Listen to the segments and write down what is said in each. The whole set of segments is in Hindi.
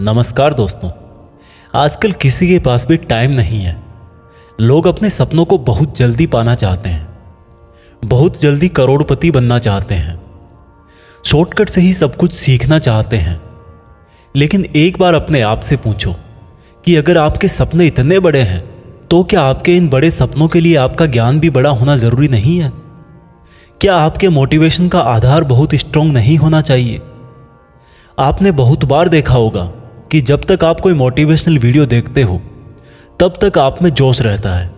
नमस्कार दोस्तों। आजकल किसी के पास भी टाइम नहीं है। लोग अपने सपनों को बहुत जल्दी पाना चाहते हैं, बहुत जल्दी करोड़पति बनना चाहते हैं, शॉर्टकट से ही सब कुछ सीखना चाहते हैं। लेकिन एक बार अपने आप से पूछो कि अगर आपके सपने इतने बड़े हैं तो क्या आपके इन बड़े सपनों के लिए आपका ज्ञान भी बड़ा होना ज़रूरी नहीं है? क्या आपके मोटिवेशन का आधार बहुत स्ट्रांग नहीं होना चाहिए? आपने बहुत बार देखा होगा कि जब तक आप कोई मोटिवेशनल वीडियो देखते हो तब तक आप में जोश रहता है,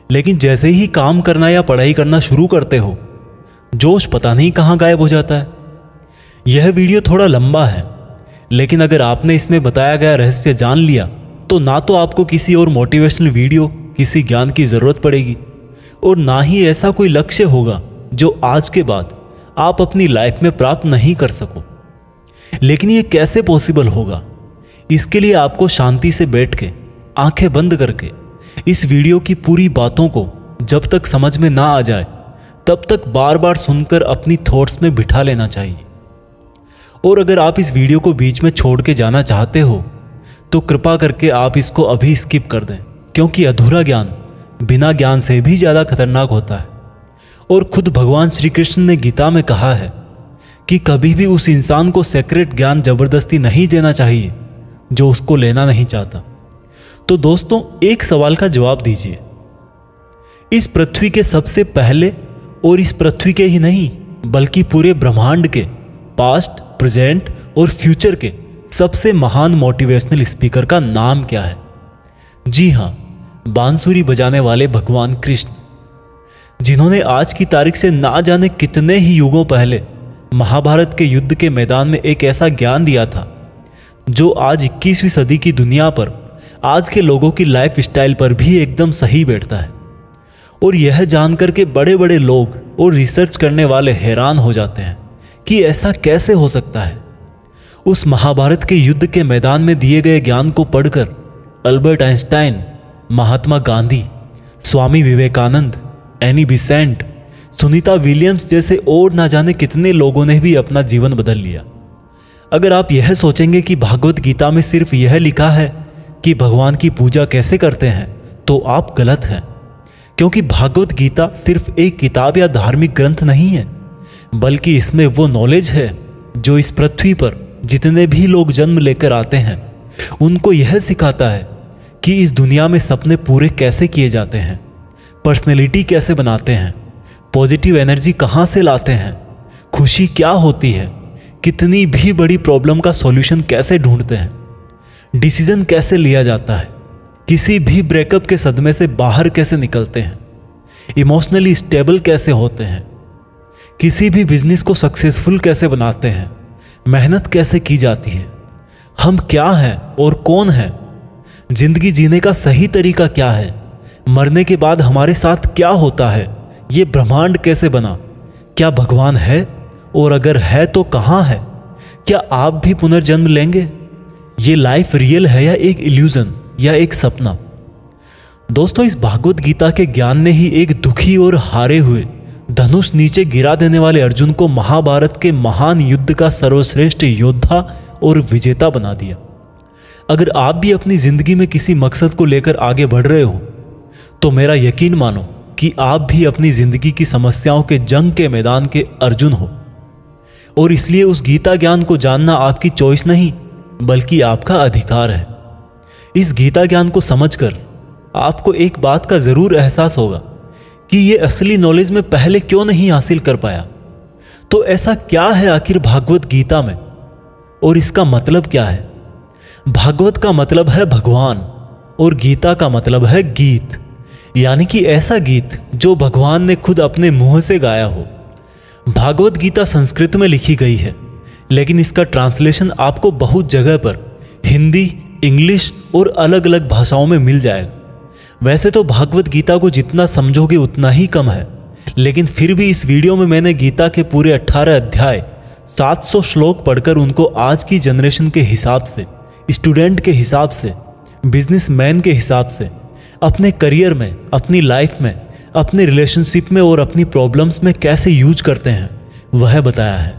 लेकिन जैसे ही काम करना या पढ़ाई करना शुरू करते हो जोश पता नहीं कहाँ गायब हो जाता है। यह वीडियो थोड़ा लंबा है, लेकिन अगर आपने इसमें बताया गया रहस्य जान लिया तो ना तो आपको किसी और मोटिवेशनल वीडियो, किसी ज्ञान की ज़रूरत पड़ेगी और ना ही ऐसा कोई लक्ष्य होगा जो आज के बाद आप अपनी लाइफ में प्राप्त नहीं कर सको। लेकिन ये कैसे पॉसिबल होगा? इसके लिए आपको शांति से बैठ के, आंखें बंद करके इस वीडियो की पूरी बातों को जब तक समझ में ना आ जाए तब तक बार बार सुनकर अपनी थॉट्स में बिठा लेना चाहिए। और अगर आप इस वीडियो को बीच में छोड़ के जाना चाहते हो तो कृपा करके आप इसको अभी स्किप कर दें, क्योंकि अधूरा ज्ञान बिना ज्ञान से भी ज़्यादा खतरनाक होता है। और खुद भगवान श्री कृष्ण ने गीता में कहा है कि कभी भी उस इंसान को सेक्रेट ज्ञान जबरदस्ती नहीं देना चाहिए जो उसको लेना नहीं चाहता। तो दोस्तों, एक सवाल का जवाब दीजिए। इस पृथ्वी के सबसे पहले और इस पृथ्वी के ही नहीं बल्कि पूरे ब्रह्मांड के पास्ट, प्रेजेंट और फ्यूचर के सबसे महान मोटिवेशनल स्पीकर का नाम क्या है? जी हाँ, बांसुरी बजाने वाले भगवान कृष्ण, जिन्होंने आज की तारीख से ना जाने कितने ही युगों पहले महाभारत के युद्ध के मैदान में एक ऐसा ज्ञान दिया था जो आज 21वीं सदी की दुनिया पर, आज के लोगों की लाइफ स्टाइल पर भी एकदम सही बैठता है। और यह जानकर के बड़े बड़े लोग और रिसर्च करने वाले हैरान हो जाते हैं कि ऐसा कैसे हो सकता है। उस महाभारत के युद्ध के मैदान में दिए गए ज्ञान को पढ़कर Albert Einstein, Mahatma Gandhi, Swami Vivekananda, Annie Besant, Sunita Williams जैसे और ना जाने कितने लोगों ने भी अपना जीवन बदल लिया। अगर आप यह सोचेंगे कि भागवत गीता में सिर्फ यह लिखा है कि भगवान की पूजा कैसे करते हैं तो आप गलत हैं, क्योंकि भागवत गीता सिर्फ एक किताब या धार्मिक ग्रंथ नहीं है, बल्कि इसमें वो नॉलेज है जो इस पृथ्वी पर जितने भी लोग जन्म लेकर आते हैं उनको यह सिखाता है कि इस दुनिया में सपने पूरे कैसे किए जाते हैं, पर्सनैलिटी कैसे बनाते हैं, पॉजिटिव एनर्जी कहाँ से लाते हैं, खुशी क्या होती है, कितनी भी बड़ी प्रॉब्लम का सॉल्यूशन कैसे ढूंढते हैं, डिसीजन कैसे लिया जाता है, किसी भी ब्रेकअप के सदमे से बाहर कैसे निकलते हैं, इमोशनली स्टेबल कैसे होते हैं, किसी भी बिजनेस को सक्सेसफुल कैसे बनाते हैं, मेहनत कैसे की जाती है, हम क्या हैं और कौन हैं, जिंदगी जीने का सही तरीका क्या है, मरने के बाद हमारे साथ क्या होता है, ये ब्रह्मांड कैसे बना, क्या भगवान है और अगर है तो कहाँ है, क्या आप भी पुनर्जन्म लेंगे, ये लाइफ रियल है या एक इल्यूजन या एक सपना। दोस्तों, इस भागवत गीता के ज्ञान ने ही एक दुखी और हारे हुए, धनुष नीचे गिरा देने वाले अर्जुन को महाभारत के महान युद्ध का सर्वश्रेष्ठ योद्धा और विजेता बना दिया। अगर आप भी अपनी जिंदगी में किसी मकसद को लेकर आगे बढ़ रहे हो तो मेरा यकीन मानो कि आप भी अपनी जिंदगी की समस्याओं के जंग के मैदान के अर्जुन हो। और इसलिए उस गीता ज्ञान को जानना आपकी चॉइस नहीं बल्कि आपका अधिकार है। इस गीता ज्ञान को समझकर आपको एक बात का जरूर एहसास होगा कि ये असली नॉलेज में पहले क्यों नहीं हासिल कर पाया। तो ऐसा क्या है आखिर भागवत गीता में और इसका मतलब क्या है? भागवत का मतलब है भगवान और गीता का मतलब है गीत, यानी कि ऐसा गीत जो भगवान ने खुद अपने मुंह से गाया हो। भागवत गीता संस्कृत में लिखी गई है, लेकिन इसका ट्रांसलेशन आपको बहुत जगह पर हिंदी, इंग्लिश और अलग अलग भाषाओं में मिल जाएगा। वैसे तो भागवत गीता को जितना समझोगे उतना ही कम है, लेकिन फिर भी इस वीडियो में मैंने गीता के पूरे 18 अध्याय, 700 श्लोक पढ़कर उनको आज की जनरेशन के हिसाब से, स्टूडेंट के हिसाब से, बिजनेसमैन के हिसाब से, अपने करियर में, अपनी लाइफ में, अपने रिलेशनशिप में और अपनी प्रॉब्लम्स में कैसे यूज करते हैं वह बताया है।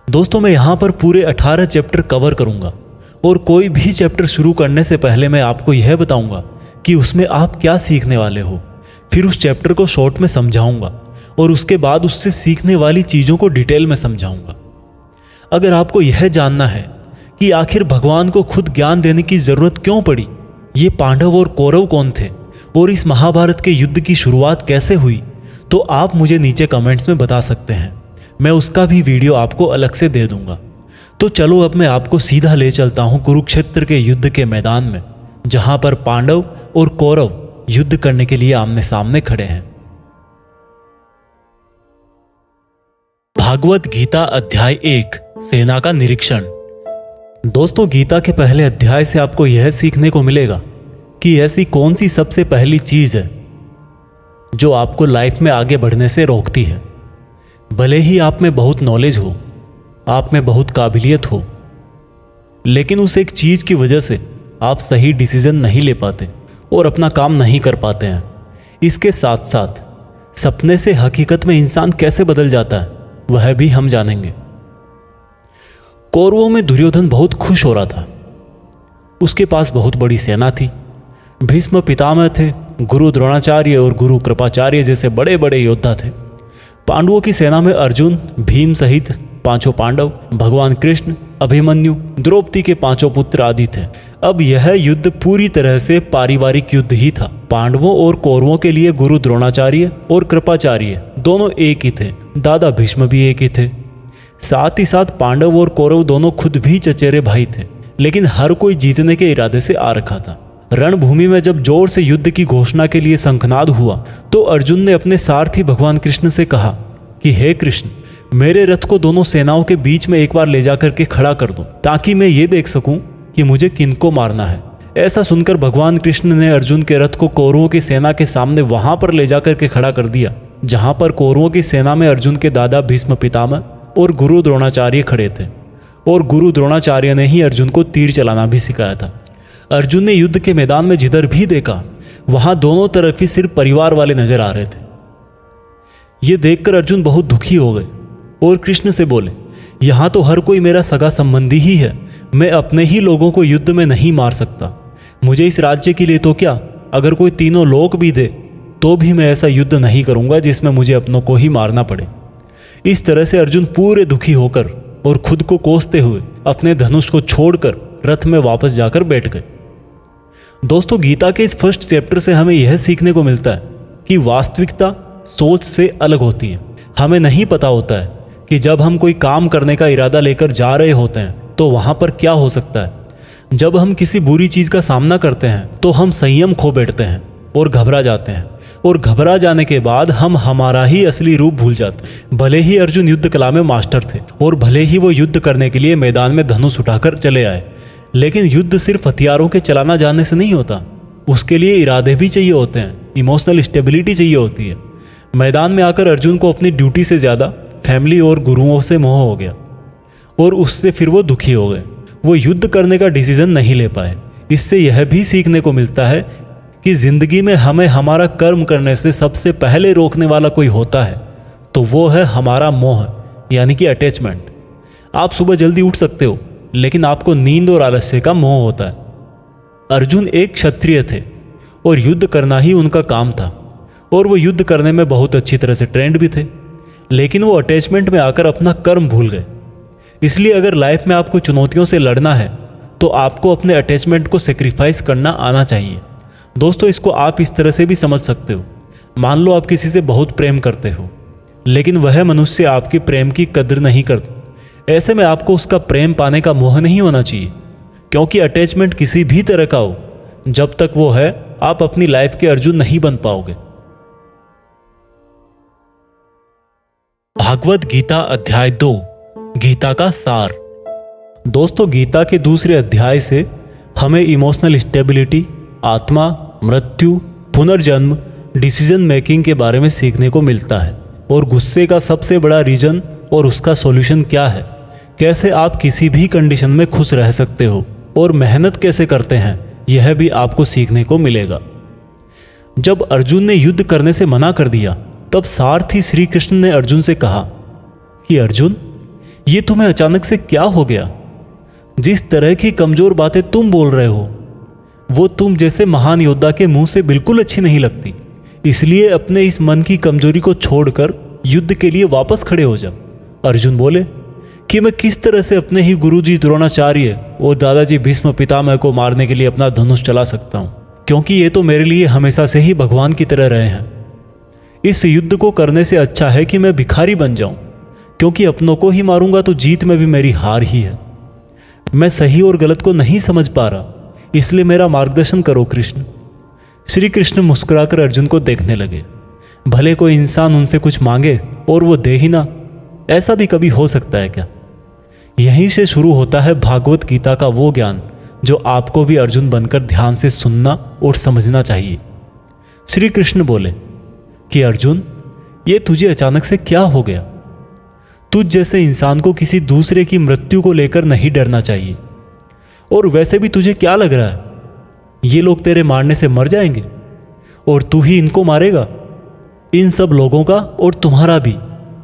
दोस्तों, मैं यहाँ पर पूरे 18 चैप्टर कवर करूँगा और कोई भी चैप्टर शुरू करने से पहले मैं आपको यह बताऊंगा कि उसमें आप क्या सीखने वाले हो। फिर उस चैप्टर को शॉर्ट में समझाऊंगा और उसके बाद उससे सीखने वाली चीज़ों को डिटेल में समझाऊंगा। अगर आपको यह जानना है कि आखिर भगवान को खुद ज्ञान देने की जरूरत क्यों पड़ी, ये पांडव और कौरव कौन थे और इस महाभारत के युद्ध की शुरुआत कैसे हुई, तो आप मुझे नीचे कमेंट्स में बता सकते हैं। मैं उसका भी वीडियो आपको अलग से दे दूंगा। तो चलो अब मैं आपको सीधा ले चलता हूं कुरुक्षेत्र के युद्ध के मैदान में, जहां पर पांडव और कौरव युद्ध करने के लिए आमने सामने खड़े हैं। भागवत गीता अध्याय 1 सेना का निरीक्षण। दोस्तों, गीता के पहले अध्याय से आपको यह सीखने को मिलेगा कि ऐसी कौन सी सबसे पहली चीज है जो आपको लाइफ में आगे बढ़ने से रोकती है। भले ही आप में बहुत नॉलेज हो, आप में बहुत काबिलियत हो, लेकिन उस एक चीज की वजह से आप सही डिसीजन नहीं ले पाते और अपना काम नहीं कर पाते हैं। इसके साथ साथ सपने से हकीकत में इंसान कैसे बदल जाता है वह भी हम जानेंगे। कौरवों में दुर्योधन बहुत खुश हो रहा था। उसके पास बहुत बड़ी सेना थी। भीष्म पितामह थे, गुरु द्रोणाचार्य और गुरु कृपाचार्य जैसे बड़े बड़े योद्धा थे। पांडवों की सेना में अर्जुन, भीम सहित 5 पांडव, भगवान कृष्ण, अभिमन्यु, द्रौपदी के 5 पुत्र आदि थे। अब यह युद्ध पूरी तरह से पारिवारिक युद्ध ही था। पांडवों और कौरवों के लिए गुरु द्रोणाचार्य और कृपाचार्य दोनों एक ही थे। दादा भीष्म भी एक ही थे। साथ ही साथ पांडव और कौरव दोनों खुद भी चचेरे भाई थे, लेकिन हर कोई जीतने के इरादे से आ रखा था। रणभूमि में जब जोर से युद्ध की घोषणा के लिए शंखनाद हुआ तो अर्जुन ने अपने सारथी भगवान कृष्ण से कहा कि हे कृष्ण, मेरे रथ को दोनों सेनाओं के बीच में एक बार ले जाकर के खड़ा कर दो, ताकि मैं ये देख सकूं कि मुझे किनको मारना है। ऐसा सुनकर भगवान कृष्ण ने अर्जुन के रथ को कौरवों की सेना के सामने वहां पर ले जाकर के खड़ा कर दिया, जहां पर कौरवों की सेना में अर्जुन के दादा भीष्म पितामह और गुरु द्रोणाचार्य खड़े थे। और गुरु द्रोणाचार्य ने ही अर्जुन को तीर चलाना भी सिखाया था। अर्जुन ने युद्ध के मैदान में जिधर भी देखा वहां दोनों तरफ ही सिर्फ परिवार वाले नजर आ रहे थे। ये देखकर अर्जुन बहुत दुखी हो गए और कृष्ण से बोले, यहां तो हर कोई मेरा सगा संबंधी ही है, मैं अपने ही लोगों को युद्ध में नहीं मार सकता। मुझे इस राज्य के लिए तो क्या, अगर कोई तीनों लोक भी दे तो भी मैं ऐसा युद्ध नहीं करूंगा जिसमें मुझे अपनों को ही मारना पड़े। इस तरह से अर्जुन पूरे दुखी होकर और खुद को कोसते हुए अपने धनुष को छोड़कर रथ में वापस जाकर बैठ गए। दोस्तों, गीता के इस फर्स्ट चैप्टर से हमें यह सीखने को मिलता है कि वास्तविकता सोच से अलग होती है। हमें नहीं पता होता है कि जब हम कोई काम करने का इरादा लेकर जा रहे होते हैं तो वहां पर क्या हो सकता है। जब हम किसी बुरी चीज का सामना करते हैं तो हम संयम खो बैठते हैं और घबरा जाते हैं, और घबरा जाने के बाद हम हमारा ही असली रूप भूल जाते हैं। भले ही अर्जुन युद्ध कला में मास्टर थे और भले ही वो युद्ध करने के लिए मैदान में धनुष उठाकर चले आए, लेकिन युद्ध सिर्फ हथियारों के चलाना जानने से नहीं होता। उसके लिए इरादे भी चाहिए होते हैं, इमोशनल स्टेबिलिटी चाहिए होती है। मैदान में आकर अर्जुन को अपनी ड्यूटी से ज़्यादा फैमिली और गुरुओं से मोह हो गया और उससे फिर वो दुखी हो गए। वो युद्ध करने का डिसीजन नहीं ले पाए। इससे यह भी सीखने को मिलता है कि जिंदगी में हमें हमारा कर्म करने से सबसे पहले रोकने वाला कोई होता है तो वो है हमारा मोह, यानी कि अटैचमेंट। आप सुबह जल्दी उठ सकते हो, लेकिन आपको नींद और आलस्य का मोह होता है। अर्जुन एक क्षत्रिय थे और युद्ध करना ही उनका काम था, और वो युद्ध करने में बहुत अच्छी तरह से ट्रेंड भी थे, लेकिन वो अटैचमेंट में आकर अपना कर्म भूल गए। इसलिए अगर लाइफ में आपको चुनौतियों से लड़ना है तो आपको अपने अटैचमेंट को सेक्रीफाइस करना आना चाहिए। दोस्तों, इसको आप इस तरह से भी समझ सकते हो। मान लो आप किसी से बहुत प्रेम करते हो, लेकिन वह मनुष्य आपकी प्रेम की कदर नहीं करता। ऐसे में आपको उसका प्रेम पाने का मोह नहीं होना चाहिए, क्योंकि अटैचमेंट किसी भी तरह का हो, जब तक वो है आप अपनी लाइफ के अर्जुन नहीं बन पाओगे। भागवत गीता अध्याय 2 गीता का सार। दोस्तों, गीता के दूसरे अध्याय से हमें इमोशनल स्टेबिलिटी, आत्मा, मृत्यु, पुनर्जन्म, डिसीजन मेकिंग के बारे में सीखने को मिलता है, और गुस्से का सबसे बड़ा रीजन और उसका सॉल्यूशन क्या है, कैसे आप किसी भी कंडीशन में खुश रह सकते हो, और मेहनत कैसे करते हैं, यह भी आपको सीखने को मिलेगा। जब अर्जुन ने युद्ध करने से मना कर दिया तब सारथी श्री कृष्ण ने अर्जुन से कहा कि अर्जुन, ये तुम्हें अचानक से क्या हो गया? जिस तरह की कमजोर बातें तुम बोल रहे हो वो तुम जैसे महान योद्धा के मुंह से बिल्कुल अच्छी नहीं लगती। इसलिए अपने इस मन की कमजोरी को छोड़कर युद्ध के लिए वापस खड़े हो जाओ। अर्जुन बोले कि मैं किस तरह से अपने ही गुरुजी द्रोणाचार्य और दादाजी भीष्म पितामह को मारने के लिए अपना धनुष चला सकता हूँ, क्योंकि ये तो मेरे लिए हमेशा से ही भगवान की तरह रहे हैं। इस युद्ध को करने से अच्छा है कि मैं भिखारी बन जाऊं, क्योंकि अपनों को ही मारूंगा तो जीत में भी मेरी हार ही है। मैं सही और गलत को नहीं समझ पा रहा, इसलिए मेरा मार्गदर्शन करो कृष्ण। श्री कृष्ण मुस्कुराकर अर्जुन को देखने लगे। भले कोई इंसान उनसे कुछ मांगे और वो दे ही ना, ऐसा भी कभी हो सकता है क्या? यहीं से शुरू होता है भागवत गीता का वो ज्ञान जो आपको भी अर्जुन बनकर ध्यान से सुनना और समझना चाहिए। श्री कृष्ण बोले कि अर्जुन, ये तुझे अचानक से क्या हो गया? तुझ जैसे इंसान को किसी दूसरे की मृत्यु को लेकर नहीं डरना चाहिए। और वैसे भी तुझे क्या लग रहा है, ये लोग तेरे मारने से मर जाएंगे और तू ही इनको मारेगा? इन सब लोगों का और तुम्हारा भी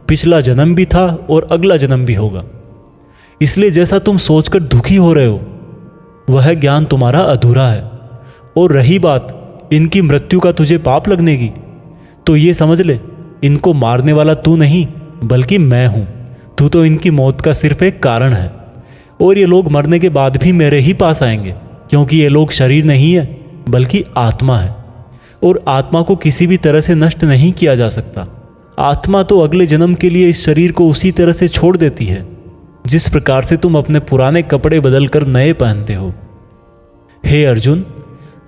पिछला जन्म भी था और अगला जन्म भी होगा। इसलिए जैसा तुम सोचकर दुखी हो रहे हो वह ज्ञान तुम्हारा अधूरा है। और रही बात इनकी मृत्यु का तुझे पाप लगने की, तो ये समझ ले, इनको मारने वाला तू नहीं बल्कि मैं हूं। तू तो इनकी मौत का सिर्फ एक कारण है, और ये लोग मरने के बाद भी मेरे ही पास आएंगे, क्योंकि ये लोग शरीर नहीं है बल्कि आत्मा है, और आत्मा को किसी भी तरह से नष्ट नहीं किया जा सकता। आत्मा तो अगले जन्म के लिए इस शरीर को उसी तरह से छोड़ देती है जिस प्रकार से तुम अपने पुराने कपड़े बदलकर नए पहनते हो। हे अर्जुन,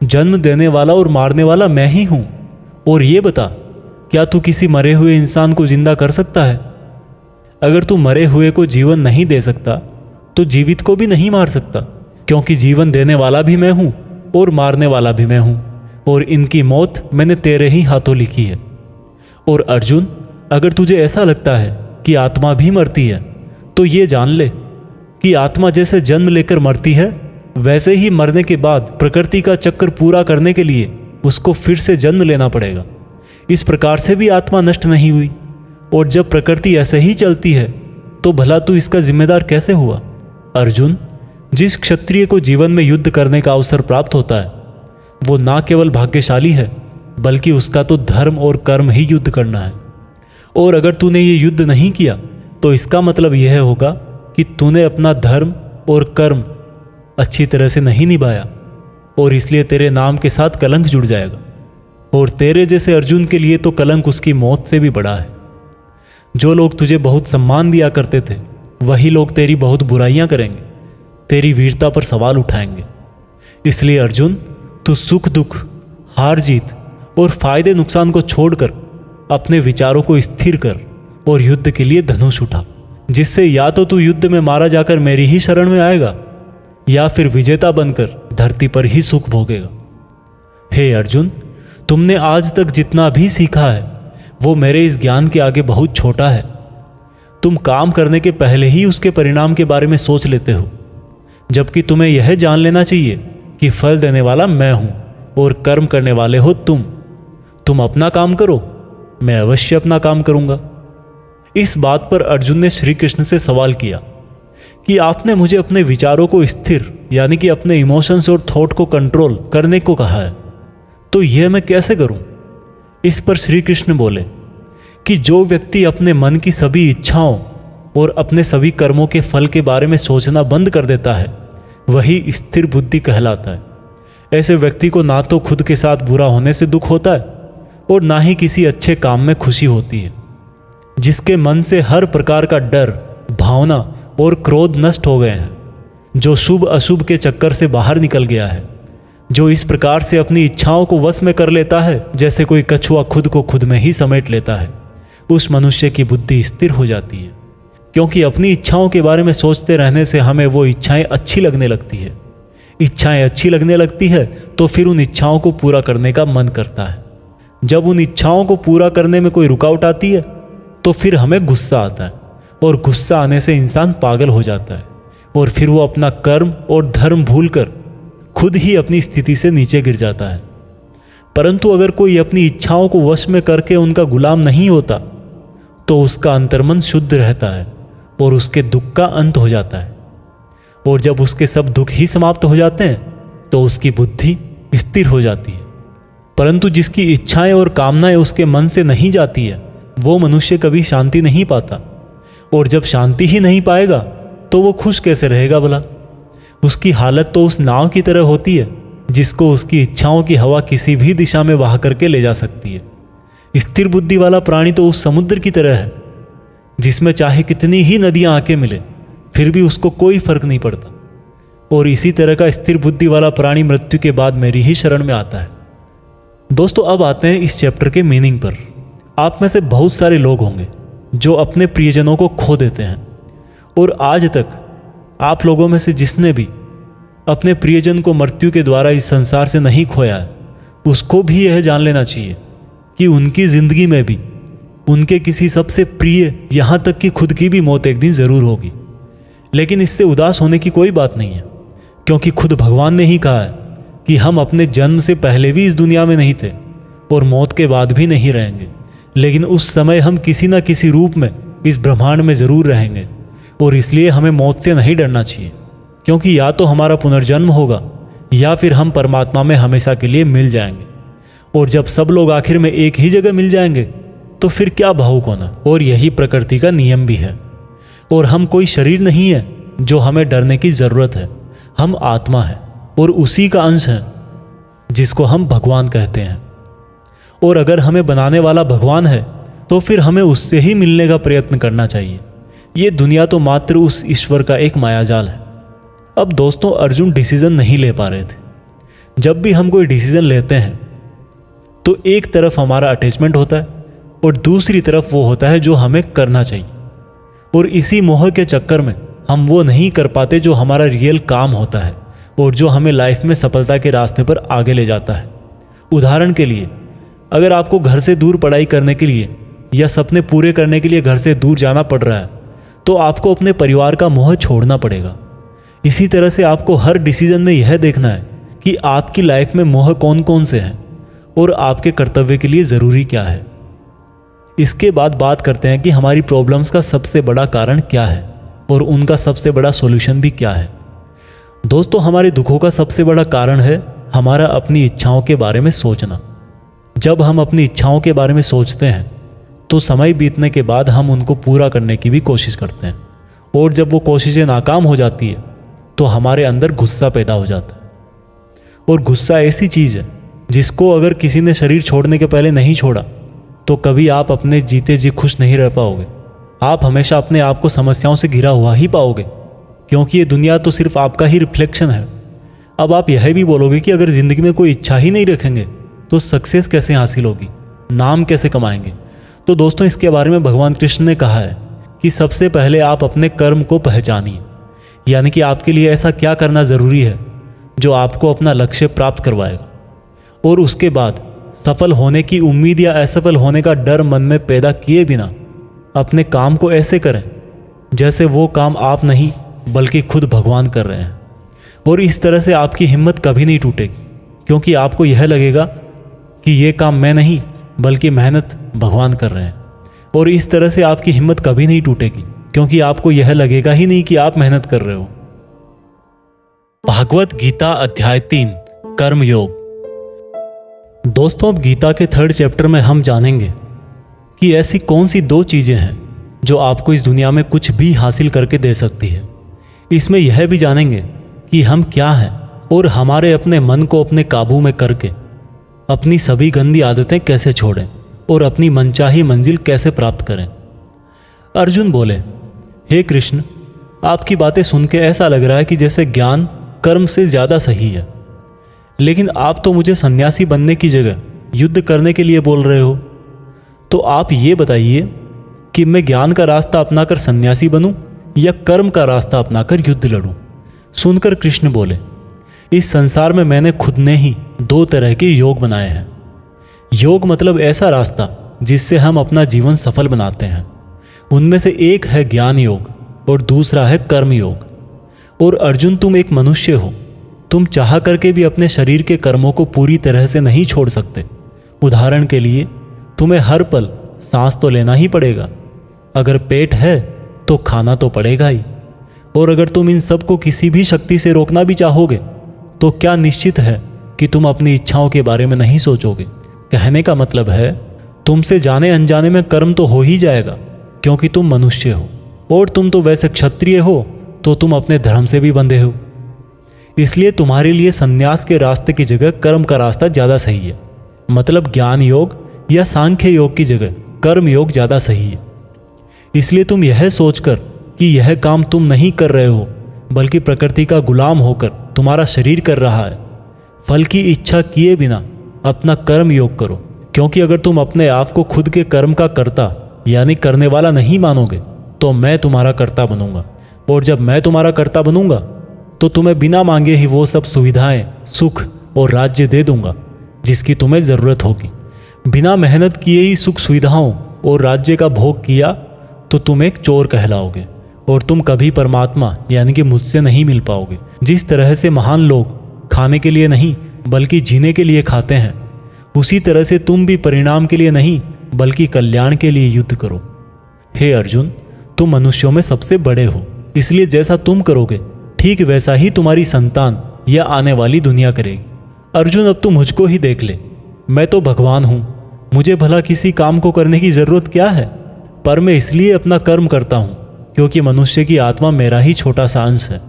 जन्म देने वाला और मारने वाला मैं ही हूं। और ये बता, क्या तू किसी मरे हुए इंसान को जिंदा कर सकता है? अगर तू मरे हुए को जीवन नहीं दे सकता तो जीवित को भी नहीं मार सकता, क्योंकि जीवन देने वाला भी मैं हूं और मारने वाला भी मैं हूं, और इनकी मौत मैंने तेरे ही हाथों लिखी है। और अर्जुन, अगर तुझे ऐसा लगता है कि आत्मा भी मरती है तो ये जान ले कि आत्मा जैसे जन्म लेकर मरती है वैसे ही मरने के बाद प्रकृति का चक्कर पूरा करने के लिए उसको फिर से जन्म लेना पड़ेगा। इस प्रकार से भी आत्मा नष्ट नहीं हुई, और जब प्रकृति ऐसे ही चलती है तो भला तू इसका जिम्मेदार कैसे हुआ? अर्जुन, जिस क्षत्रिय को जीवन में युद्ध करने का अवसर प्राप्त होता है वो ना केवल भाग्यशाली है बल्कि उसका तो धर्म और कर्म ही युद्ध करना है। और अगर तूने ये युद्ध नहीं किया तो इसका मतलब यह होगा कि तूने अपना धर्म और कर्म अच्छी तरह से नहीं निभाया, और इसलिए तेरे नाम के साथ कलंक जुड़ जाएगा। और तेरे जैसे अर्जुन के लिए तो कलंक उसकी मौत से भी बड़ा है। जो लोग तुझे बहुत सम्मान दिया करते थे वही लोग तेरी बहुत बुराइयां करेंगे, तेरी वीरता पर सवाल उठाएंगे। इसलिए अर्जुन, तू सुख दुख, हार जीत और फायदे नुकसान को छोड़कर अपने विचारों को स्थिर कर और युद्ध के लिए धनुष उठा, जिससे या तो तू युद्ध में मारा जाकर मेरी ही शरण में आएगा या फिर विजेता बनकर धरती पर ही सुख भोगेगा। हे अर्जुन, तुमने आज तक जितना भी सीखा है वो मेरे इस ज्ञान के आगे बहुत छोटा है। तुम काम करने के पहले ही उसके परिणाम के बारे में सोच लेते हो, जबकि तुम्हें यह जान लेना चाहिए कि फल देने वाला मैं हूं और कर्म करने वाले हो तुम। तुम अपना काम करो, मैं अवश्य अपना काम करूंगा। इस बात पर अर्जुन ने श्री कृष्ण से सवाल किया कि आपने मुझे अपने विचारों को स्थिर यानी कि अपने इमोशंस और थॉट को कंट्रोल करने को कहा है, तो यह मैं कैसे करूं? इस पर श्री कृष्ण बोले कि जो व्यक्ति अपने मन की सभी इच्छाओं और अपने सभी कर्मों के फल के बारे में सोचना बंद कर देता है वही स्थिर बुद्धि कहलाता है। ऐसे व्यक्ति को ना तो खुद के साथ बुरा होने से दुख होता है और ना ही किसी अच्छे काम में खुशी होती है। जिसके मन से हर प्रकार का डर, भावना और क्रोध नष्ट हो गए हैं, जो शुभ अशुभ के चक्कर से बाहर निकल गया है, जो इस प्रकार से अपनी इच्छाओं को वश में कर लेता है जैसे कोई कछुआ खुद को खुद में ही समेट लेता है, उस मनुष्य की बुद्धि स्थिर हो जाती है। क्योंकि अपनी इच्छाओं के बारे में सोचते रहने से हमें वो इच्छाएं अच्छी लगने लगती है। इच्छाएं अच्छी लगने लगती है तो फिर उन इच्छाओं को पूरा करने का मन करता है। जब उन इच्छाओं को पूरा करने में कोई रुकावट आती है तो फिर हमें गुस्सा आता है, और गुस्सा आने से इंसान पागल हो जाता है, और फिर वो अपना कर्म और धर्म भूलकर खुद ही अपनी स्थिति से नीचे गिर जाता है। परंतु अगर कोई अपनी इच्छाओं को वश में करके उनका गुलाम नहीं होता तो उसका अंतर्मन शुद्ध रहता है और उसके दुख का अंत हो जाता है। और जब उसके सब दुख ही समाप्त हो जाते हैं तो उसकी बुद्धि स्थिर हो जाती है। परंतु जिसकी इच्छाएं और कामनाएं उसके मन से नहीं जाती है वो मनुष्य कभी शांति नहीं पाता, और जब शांति ही नहीं पाएगा तो वो खुश कैसे रहेगा भला। उसकी हालत तो उस नाव की तरह होती है जिसको उसकी इच्छाओं की हवा किसी भी दिशा में बहा करके ले जा सकती है। स्थिर बुद्धि वाला प्राणी तो उस समुद्र की तरह है जिसमें चाहे कितनी ही नदियां आके मिले फिर भी उसको कोई फर्क नहीं पड़ता। और इसी तरह का स्थिर बुद्धि वाला प्राणी मृत्यु के बाद मेरी ही शरण में आता है। दोस्तों, अब आते हैं इस चैप्टर के मीनिंग पर। आप में से बहुत सारे लोग होंगे जो अपने प्रियजनों को खो देते हैं, और आज तक आप लोगों में से जिसने भी अपने प्रियजन को मृत्यु के द्वारा इस संसार से नहीं खोया है उसको भी यह जान लेना चाहिए कि उनकी जिंदगी में भी उनके किसी सबसे प्रिय, यहाँ तक कि खुद की भी मौत एक दिन जरूर होगी। लेकिन इससे उदास होने की कोई बात नहीं है, क्योंकि खुद भगवान ने ही कहा है कि हम अपने जन्म से पहले भी इस दुनिया में नहीं थे और मौत के बाद भी नहीं रहेंगे, लेकिन उस समय हम किसी न किसी रूप में इस ब्रह्मांड में ज़रूर रहेंगे। और इसलिए हमें मौत से नहीं डरना चाहिए, क्योंकि या तो हमारा पुनर्जन्म होगा या फिर हम परमात्मा में हमेशा के लिए मिल जाएंगे। और जब सब लोग आखिर में एक ही जगह मिल जाएंगे तो फिर क्या भावुक होना। और यही प्रकृति का नियम भी है। और हम कोई शरीर नहीं है जो हमें डरने की ज़रूरत है। हम आत्मा है और उसी का अंश है जिसको हम भगवान कहते हैं। और अगर हमें बनाने वाला भगवान है तो फिर हमें उससे ही मिलने का प्रयत्न करना चाहिए। ये दुनिया तो मात्र उस ईश्वर का एक मायाजाल है। अब दोस्तों, अर्जुन डिसीजन नहीं ले पा रहे थे। जब भी हम कोई डिसीजन लेते हैं तो एक तरफ हमारा अटैचमेंट होता है और दूसरी तरफ वो होता है जो हमें करना चाहिए। और इसी मोह के चक्कर में हम वो नहीं कर पाते जो हमारा रियल काम होता है और जो हमें लाइफ में सफलता के रास्ते पर आगे ले जाता है। उदाहरण के लिए, अगर आपको घर से दूर पढ़ाई करने के लिए या सपने पूरे करने के लिए घर से दूर जाना पड़ रहा है तो आपको अपने परिवार का मोह छोड़ना पड़ेगा। इसी तरह से आपको हर डिसीजन में यह देखना है कि आपकी लाइफ में मोह कौन कौन से हैं और आपके कर्तव्य के लिए ज़रूरी क्या है। इसके बाद बात करते हैं कि हमारी प्रॉब्लम्स का सबसे बड़ा कारण क्या है और उनका सबसे बड़ा सॉल्यूशन भी क्या है। दोस्तों, हमारे दुखों का सबसे बड़ा कारण है हमारा अपनी इच्छाओं के बारे में सोचना। जब हम अपनी इच्छाओं के बारे में सोचते हैं तो समय बीतने के बाद हम उनको पूरा करने की भी कोशिश करते हैं, और जब वो कोशिशें नाकाम हो जाती है तो हमारे अंदर गुस्सा पैदा हो जाता है। और गुस्सा ऐसी चीज़ है जिसको अगर किसी ने शरीर छोड़ने के पहले नहीं छोड़ा तो कभी आप अपने जीते जी खुश नहीं रह पाओगे। आप हमेशा अपने आप को समस्याओं से घिरा हुआ ही पाओगे, क्योंकि ये दुनिया तो सिर्फ आपका ही रिफ्लेक्शन है। अब आप यह भी बोलोगे कि अगर ज़िंदगी में कोई इच्छा ही नहीं रखेंगे तो सक्सेस कैसे हासिल होगी, नाम कैसे कमाएंगे। तो दोस्तों, इसके बारे में भगवान कृष्ण ने कहा है कि सबसे पहले आप अपने कर्म को पहचानिए, यानी कि आपके लिए ऐसा क्या करना ज़रूरी है जो आपको अपना लक्ष्य प्राप्त करवाएगा। और उसके बाद सफल होने की उम्मीद या असफल होने का डर मन में पैदा किए बिना अपने काम को ऐसे करें जैसे वो काम आप नहीं बल्कि खुद भगवान कर रहे हैं। और इस तरह से आपकी हिम्मत कभी नहीं टूटेगी, क्योंकि आपको यह लगेगा कि ये काम मैं नहीं बल्कि मेहनत भगवान कर रहे हैं। और इस तरह से आपकी हिम्मत कभी नहीं टूटेगी, क्योंकि आपको यह लगेगा ही नहीं कि आप मेहनत कर रहे हो। भागवत गीता अध्याय 3 कर्म योग। दोस्तों, अब गीता के 3rd चैप्टर में हम जानेंगे कि ऐसी कौन सी 2 चीज़ें हैं जो आपको इस दुनिया में कुछ भी हासिल करके दे सकती है। इसमें यह भी जानेंगे कि हम क्या हैं और हमारे अपने मन को अपने काबू में करके अपनी सभी गंदी आदतें कैसे छोड़ें और अपनी मनचाही मंजिल कैसे प्राप्त करें। अर्जुन बोले, हे कृष्ण, आपकी बातें सुन के ऐसा लग रहा है कि जैसे ज्ञान कर्म से ज़्यादा सही है, लेकिन आप तो मुझे सन्यासी बनने की जगह युद्ध करने के लिए बोल रहे हो। तो आप ये बताइए कि मैं ज्ञान का रास्ता अपनाकर सन्यासी बनूं या कर्म का रास्ता अपनाकर युद्ध लड़ूं। सुनकर कृष्ण बोले, इस संसार में मैंने खुद ने ही 2 तरह के योग बनाए हैं। योग मतलब ऐसा रास्ता जिससे हम अपना जीवन सफल बनाते हैं। उनमें से एक है ज्ञान योग और दूसरा है कर्म योग। और अर्जुन, तुम एक मनुष्य हो, तुम चाह करके भी अपने शरीर के कर्मों को पूरी तरह से नहीं छोड़ सकते। उदाहरण के लिए, तुम्हें हर पल सांस तो लेना ही पड़ेगा। अगर पेट है तो खाना तो पड़ेगा ही। और अगर तुम इन सब को किसी भी शक्ति से रोकना भी चाहोगे तो क्या निश्चित है कि तुम अपनी इच्छाओं के बारे में नहीं सोचोगे। कहने का मतलब है तुमसे जाने अनजाने में कर्म तो हो ही जाएगा, क्योंकि तुम मनुष्य हो और तुम तो वैसे क्षत्रिय हो तो तुम अपने धर्म से भी बंधे हो। इसलिए तुम्हारे लिए संन्यास के रास्ते की जगह कर्म का रास्ता ज़्यादा सही है। मतलब ज्ञान योग या सांख्य योग की जगह कर्म योग ज़्यादा सही है। इसलिए तुम यह सोचकर कि यह काम तुम नहीं कर रहे हो बल्कि प्रकृति का गुलाम होकर तुम्हारा शरीर कर रहा है, फल की इच्छा किए बिना अपना कर्म योग करो। क्योंकि अगर तुम अपने आप को खुद के कर्म का कर्ता यानी करने वाला नहीं मानोगे तो मैं तुम्हारा कर्ता बनूंगा, और जब मैं तुम्हारा कर्ता बनूंगा तो तुम्हें बिना मांगे ही वो सब सुविधाएं, सुख और राज्य दे दूंगा जिसकी तुम्हें ज़रूरत होगी। बिना मेहनत किए ही सुख सुविधाओं और राज्य का भोग किया तो तुम एक चोर कहलाओगे और तुम कभी परमात्मा यानी कि मुझसे नहीं मिल पाओगे। जिस तरह से महान लोग खाने के लिए नहीं बल्कि जीने के लिए खाते हैं, उसी तरह से तुम भी परिणाम के लिए नहीं बल्कि कल्याण के लिए युद्ध करो। हे अर्जुन, तुम मनुष्यों में सबसे बड़े हो, इसलिए जैसा तुम करोगे ठीक वैसा ही तुम्हारी संतान या आने वाली दुनिया करेगी। अर्जुन, अब तू मुझको ही देख ले, मैं तो भगवान हूँ, मुझे भला किसी काम को करने की ज़रूरत क्या है? पर मैं इसलिए अपना कर्म करता हूँ क्योंकि मनुष्य की आत्मा मेरा ही छोटा सा अंश है,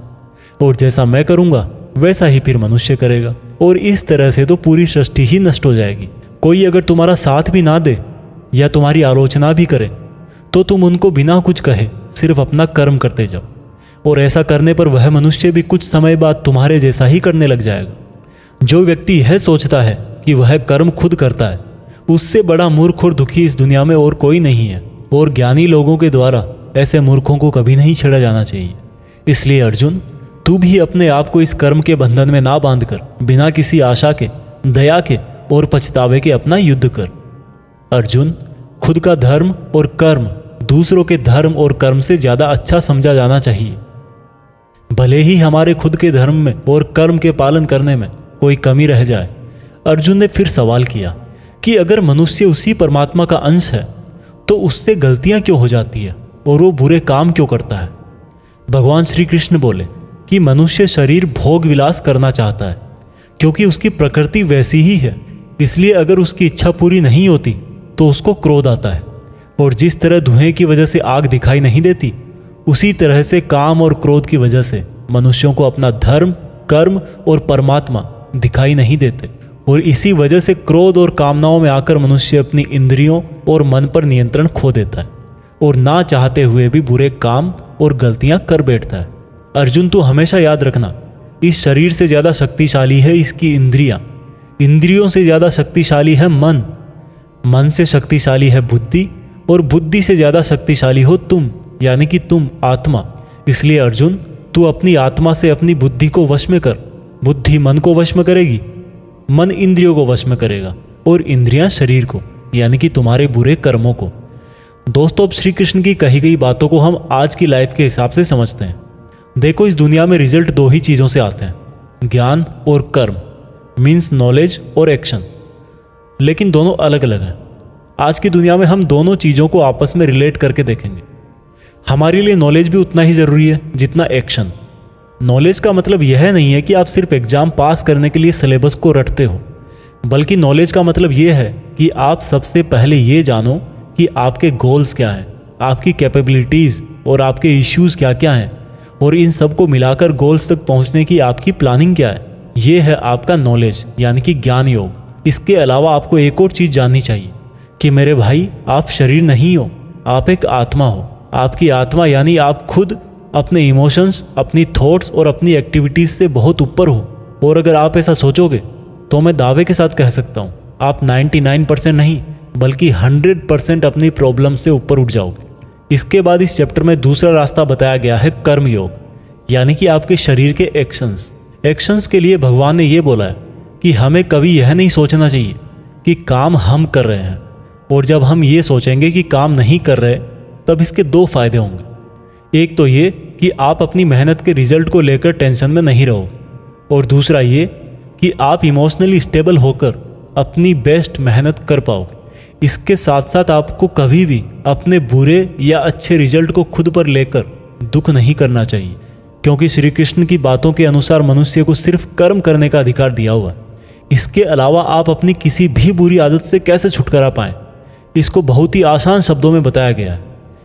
और जैसा मैं करूँगा वैसा ही फिर मनुष्य करेगा, और इस तरह से तो पूरी सृष्टि ही नष्ट हो जाएगी। कोई अगर तुम्हारा साथ भी ना दे या तुम्हारी आलोचना भी करे तो तुम उनको बिना कुछ कहे सिर्फ अपना कर्म करते जाओ, और ऐसा करने पर वह मनुष्य भी कुछ समय बाद तुम्हारे जैसा ही करने लग जाएगा। जो व्यक्ति यह सोचता है कि वह कर्म खुद करता है, उससे बड़ा मूर्ख और दुखी इस दुनिया में और कोई नहीं है, और ज्ञानी लोगों के द्वारा ऐसे मूर्खों को कभी नहीं छेड़ा जाना चाहिए। इसलिए अर्जुन, तू भी अपने आप को इस कर्म के बंधन में ना बांधकर बिना किसी आशा के, दया के और पछतावे के अपना युद्ध कर। अर्जुन, खुद का धर्म और कर्म दूसरों के धर्म और कर्म से ज़्यादा अच्छा समझा जाना चाहिए। भले ही हमारे खुद के धर्म में और कर्म के पालन करने में कोई कमी रह जाए। अर्जुन ने फिर सवाल किया कि अगर मनुष्य उसी परमात्मा का अंश है तो उससे गलतियां क्यों हो जाती है और वो बुरे काम क्यों करता है? भगवान श्री कृष्ण बोले कि मनुष्य शरीर भोग विलास करना चाहता है क्योंकि उसकी प्रकृति वैसी ही है। इसलिए अगर उसकी इच्छा पूरी नहीं होती तो उसको क्रोध आता है, और जिस तरह धुएं की वजह से आग दिखाई नहीं देती, उसी तरह से काम और क्रोध की वजह से मनुष्यों को अपना धर्म, कर्म और परमात्मा दिखाई नहीं देते, और इसी वजह से क्रोध और कामनाओं में आकर मनुष्य अपनी इंद्रियों और मन पर नियंत्रण खो देता है और ना चाहते हुए भी बुरे काम और गलतियां कर बैठता है। अर्जुन, तू हमेशा याद रखना, इस शरीर से ज़्यादा शक्तिशाली है इसकी इंद्रियां, इंद्रियों से ज़्यादा शक्तिशाली है मन, मन से शक्तिशाली है बुद्धि, और बुद्धि से ज़्यादा शक्तिशाली हो तुम यानी कि तुम आत्मा। इसलिए अर्जुन, तू अपनी आत्मा से अपनी बुद्धि को वश में कर। बुद्धि मन को वश में करेगी, मन इंद्रियों को वश में करेगा, और इंद्रियां शरीर को यानी कि तुम्हारे बुरे कर्मों को। दोस्तों, अब श्री कृष्ण की कही गई बातों को हम आज की लाइफ के हिसाब से समझते हैं। देखो, इस दुनिया में रिजल्ट दो ही चीज़ों से आते हैं, ज्ञान और कर्म, मीन्स नॉलेज और एक्शन, लेकिन दोनों अलग अलग हैं। आज की दुनिया में हम दोनों चीज़ों को आपस में रिलेट करके देखेंगे। हमारे लिए नॉलेज भी उतना ही ज़रूरी है जितना एक्शन। नॉलेज का मतलब यह नहीं है कि आप सिर्फ एग्ज़ाम पास करने के लिए सिलेबस को रटते हो, बल्कि नॉलेज का मतलब यह है कि आप सबसे पहले ये जानो कि आपके गोल्स क्या हैं, आपकी कैपेबिलिटीज़ और आपके इश्यूज़ क्या क्या हैं, और इन सब को मिलाकर गोल्स तक पहुंचने की आपकी प्लानिंग क्या है। ये है आपका नॉलेज यानी कि ज्ञान योग। इसके अलावा आपको एक और चीज़ जाननी चाहिए कि मेरे भाई, आप शरीर नहीं हो, आप एक आत्मा हो। आपकी आत्मा यानी आप खुद अपने इमोशंस, अपनी थॉट्स और अपनी एक्टिविटीज़ से बहुत ऊपर हो। और अगर आप ऐसा सोचोगे तो मैं दावे के साथ कह सकता हूँ, आप 99% नहीं बल्कि 100% अपनी प्रॉब्लम से ऊपर उठ जाओगे। इसके बाद इस चैप्टर में दूसरा रास्ता बताया गया है कर्म योग, यानी कि आपके शरीर के एक्शंस के लिए भगवान ने ये बोला है कि हमें कभी यह नहीं सोचना चाहिए कि काम हम कर रहे हैं, और जब हम ये सोचेंगे कि काम नहीं कर रहे तब इसके दो फायदे होंगे। एक तो ये कि आप अपनी मेहनत के रिजल्ट को लेकर टेंशन में नहीं रहोगे, और दूसरा ये कि आप इमोशनली स्टेबल होकर अपनी बेस्ट मेहनत कर पाओगे। इसके साथ साथ आपको कभी भी अपने बुरे या अच्छे रिजल्ट को खुद पर लेकर दुख नहीं करना चाहिए, क्योंकि श्री कृष्ण की बातों के अनुसार मनुष्य को सिर्फ कर्म करने का अधिकार दिया हुआ है। इसके अलावा आप अपनी किसी भी बुरी आदत से कैसे छुटकारा पाएं, इसको बहुत ही आसान शब्दों में बताया गया है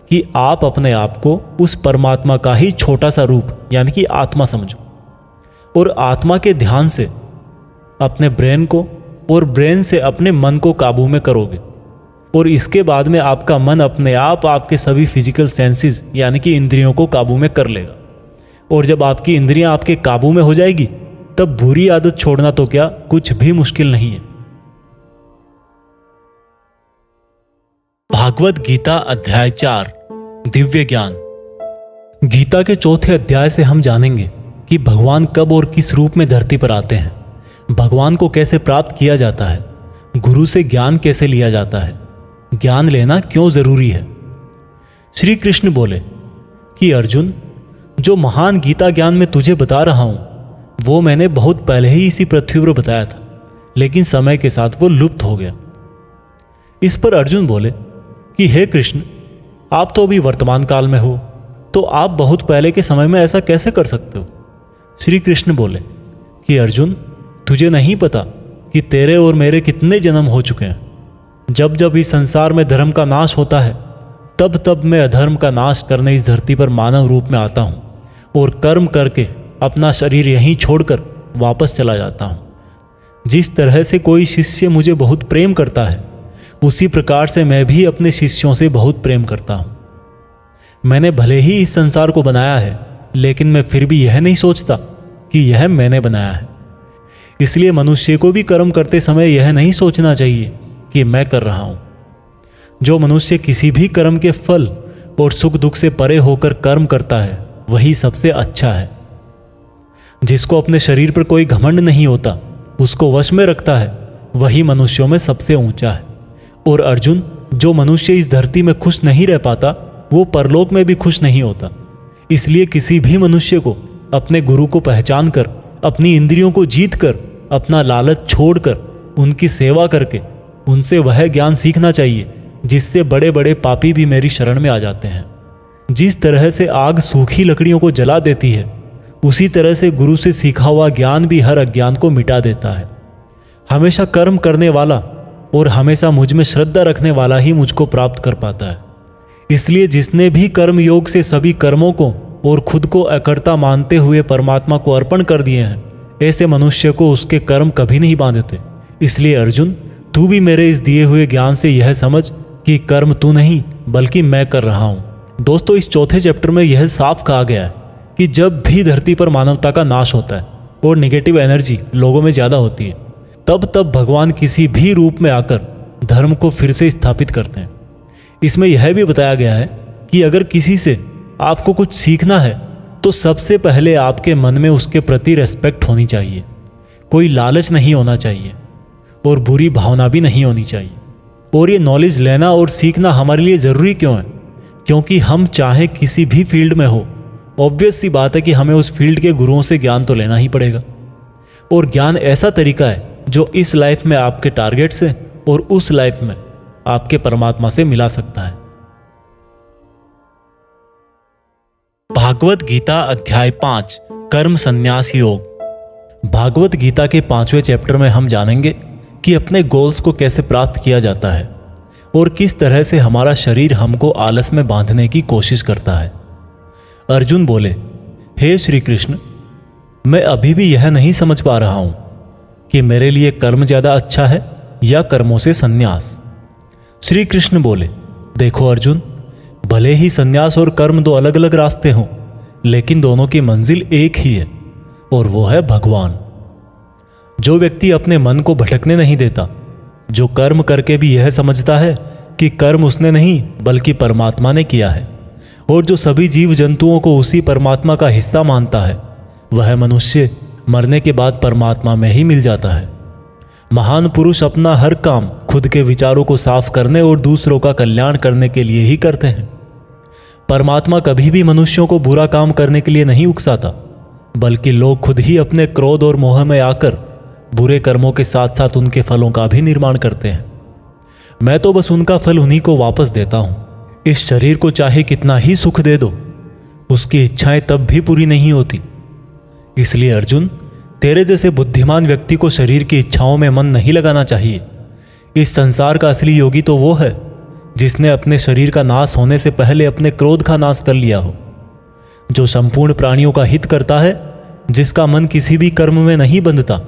कि आप अपने आप को उस परमात्मा का ही छोटा सा रूप यानी कि आत्मा समझो, और आत्मा के ध्यान से अपने ब्रेन को और ब्रेन से अपने मन को काबू में करोगे, और इसके बाद में आपका मन अपने आप आपके सभी फिजिकल सेंसेस यानी कि इंद्रियों को काबू में कर लेगा। और जब आपकी इंद्रियां आपके काबू में हो जाएगी तब बुरी आदत छोड़ना तो क्या कुछ भी मुश्किल नहीं है। भागवत गीता अध्याय 4 दिव्य ज्ञान। गीता के चौथे अध्याय से हम जानेंगे कि भगवान कब और किस रूप में धरती पर आते हैं, भगवान को कैसे प्राप्त किया जाता है, गुरु से ज्ञान कैसे लिया जाता है, ज्ञान लेना क्यों जरूरी है। श्री कृष्ण बोले कि अर्जुन, जो महान गीता ज्ञान मैं तुझे बता रहा हूं वो मैंने बहुत पहले ही इसी पृथ्वी पर बताया था, लेकिन समय के साथ वो लुप्त हो गया। इस पर अर्जुन बोले कि हे कृष्ण, आप तो अभी वर्तमान काल में हो, तो आप बहुत पहले के समय में ऐसा कैसे कर सकते हो। श्री कृष्ण बोले कि अर्जुन, तुझे नहीं पता कि तेरे और मेरे कितने जन्म हो चुके हैं। जब जब इस संसार में धर्म का नाश होता है तब तब मैं अधर्म का नाश करने इस धरती पर मानव रूप में आता हूँ और कर्म करके अपना शरीर यहीं छोड़कर वापस चला जाता हूँ। जिस तरह से कोई शिष्य मुझे बहुत प्रेम करता है, उसी प्रकार से मैं भी अपने शिष्यों से बहुत प्रेम करता हूँ। मैंने भले ही इस संसार को बनाया है, लेकिन मैं फिर भी यह नहीं सोचता कि यह मैंने बनाया है। इसलिए मनुष्य को भी कर्म करते समय यह नहीं सोचना चाहिए कि मैं कर रहा हूँ। जो मनुष्य किसी भी कर्म के फल और सुख दुख से परे होकर कर्म करता है वही सबसे अच्छा है। जिसको अपने शरीर पर कोई घमंड नहीं होता, उसको वश में रखता है, वही मनुष्यों में सबसे ऊंचा है। और अर्जुन, जो मनुष्य इस धरती में खुश नहीं रह पाता वो परलोक में भी खुश नहीं होता। इसलिए किसी भी मनुष्य को अपने गुरु को पहचान कर, अपनी इंद्रियों को जीत कर, अपना लालच छोड़कर उनकी सेवा करके उनसे वह ज्ञान सीखना चाहिए जिससे बड़े बड़े पापी भी मेरी शरण में आ जाते हैं। जिस तरह से आग सूखी लकड़ियों को जला देती है, उसी तरह से गुरु से सीखा हुआ ज्ञान भी हर अज्ञान को मिटा देता है। हमेशा कर्म करने वाला और हमेशा मुझ में श्रद्धा रखने वाला ही मुझको प्राप्त कर पाता है। इसलिए जिसने भी कर्म योग से सभी कर्मों को और खुद को अकर्ता मानते हुए परमात्मा को अर्पण कर दिए हैं, ऐसे मनुष्य को उसके कर्म कभी नहीं बांधते। इसलिए अर्जुन, तू भी मेरे इस दिए हुए ज्ञान से यह समझ कि कर्म तू नहीं बल्कि मैं कर रहा हूँ। दोस्तों, इस चौथे चैप्टर में यह साफ कहा गया है कि जब भी धरती पर मानवता का नाश होता है और नेगेटिव एनर्जी लोगों में ज़्यादा होती है, तब तब भगवान किसी भी रूप में आकर धर्म को फिर से स्थापित करते हैं। इसमें यह भी बताया गया है कि अगर किसी से आपको कुछ सीखना है तो सबसे पहले आपके मन में उसके प्रति रेस्पेक्ट होनी चाहिए, कोई लालच नहीं होना चाहिए और बुरी भावना भी नहीं होनी चाहिए। और ये नॉलेज लेना और सीखना हमारे लिए ज़रूरी क्यों है? क्योंकि हम चाहे किसी भी फील्ड में हो, ऑब्वियस सी बात है कि हमें उस फील्ड के गुरुओं से ज्ञान तो लेना ही पड़ेगा। और ज्ञान ऐसा तरीका है जो इस लाइफ में आपके टारगेट से और उस लाइफ में आपके परमात्मा से मिला सकता है। भागवत गीता अध्याय 5 कर्म संन्यास योग। भागवत गीता के 5वें चैप्टर में हम जानेंगे कि अपने गोल्स को कैसे प्राप्त किया जाता है और किस तरह से हमारा शरीर हमको आलस में बांधने की कोशिश करता है। अर्जुन बोले, हे श्री कृष्ण, मैं अभी भी यह नहीं समझ पा रहा हूं कि मेरे लिए कर्म ज्यादा अच्छा है या कर्मों से संन्यास। श्री कृष्ण बोले, देखो अर्जुन, भले ही संन्यास और कर्म दो अलग अलग रास्ते हों, लेकिन दोनों की मंजिल एक ही है और वो है भगवान। जो व्यक्ति अपने मन को भटकने नहीं देता, जो कर्म करके भी यह समझता है कि कर्म उसने नहीं बल्कि परमात्मा ने किया है, और जो सभी जीव जंतुओं को उसी परमात्मा का हिस्सा मानता है, वह मनुष्य मरने के बाद परमात्मा में ही मिल जाता है। महान पुरुष अपना हर काम खुद के विचारों को साफ करने और दूसरों का कल्याण करने के लिए ही करते हैं। परमात्मा कभी भी मनुष्यों को बुरा काम करने के लिए नहीं उकसाता, बल्कि लोग खुद ही अपने क्रोध और मोह में आकर बुरे कर्मों के साथ साथ उनके फलों का भी निर्माण करते हैं। मैं तो बस उनका फल उन्हीं को वापस देता हूं। इस शरीर को चाहे कितना ही सुख दे दो, उसकी इच्छाएं तब भी पूरी नहीं होती। इसलिए अर्जुन, तेरे जैसे बुद्धिमान व्यक्ति को शरीर की इच्छाओं में मन नहीं लगाना चाहिए। इस संसार का असली योगी तो वो है जिसने अपने शरीर का नाश होने से पहले अपने क्रोध का नाश कर लिया हो, जो संपूर्ण प्राणियों का हित करता है, जिसका मन किसी भी कर्म में नहीं बंधता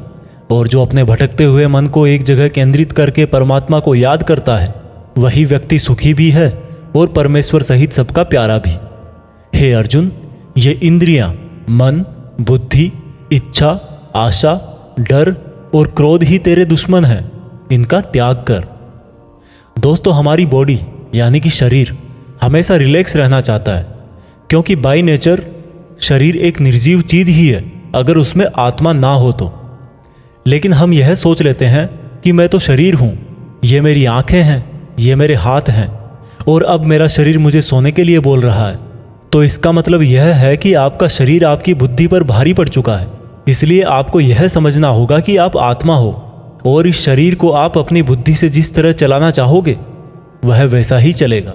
और जो अपने भटकते हुए मन को एक जगह केंद्रित करके परमात्मा को याद करता है, वही व्यक्ति सुखी भी है और परमेश्वर सहित सबका प्यारा भी। हे अर्जुन, ये इंद्रियां, मन, बुद्धि, इच्छा, आशा, डर और क्रोध ही तेरे दुश्मन हैं। इनका त्याग कर। दोस्तों, हमारी बॉडी यानी कि शरीर हमेशा रिलैक्स रहना चाहता है, क्योंकि बाय नेचर शरीर एक निर्जीव चीज ही है अगर उसमें आत्मा ना हो तो। लेकिन हम यह सोच लेते हैं कि मैं तो शरीर हूं, ये मेरी आंखें हैं, ये मेरे हाथ हैं और अब मेरा शरीर मुझे सोने के लिए बोल रहा है। तो इसका मतलब यह है कि आपका शरीर आपकी बुद्धि पर भारी पड़ चुका है। इसलिए आपको यह समझना होगा कि आप आत्मा हो और इस शरीर को आप अपनी बुद्धि से जिस तरह चलाना चाहोगे वह वैसा ही चलेगा।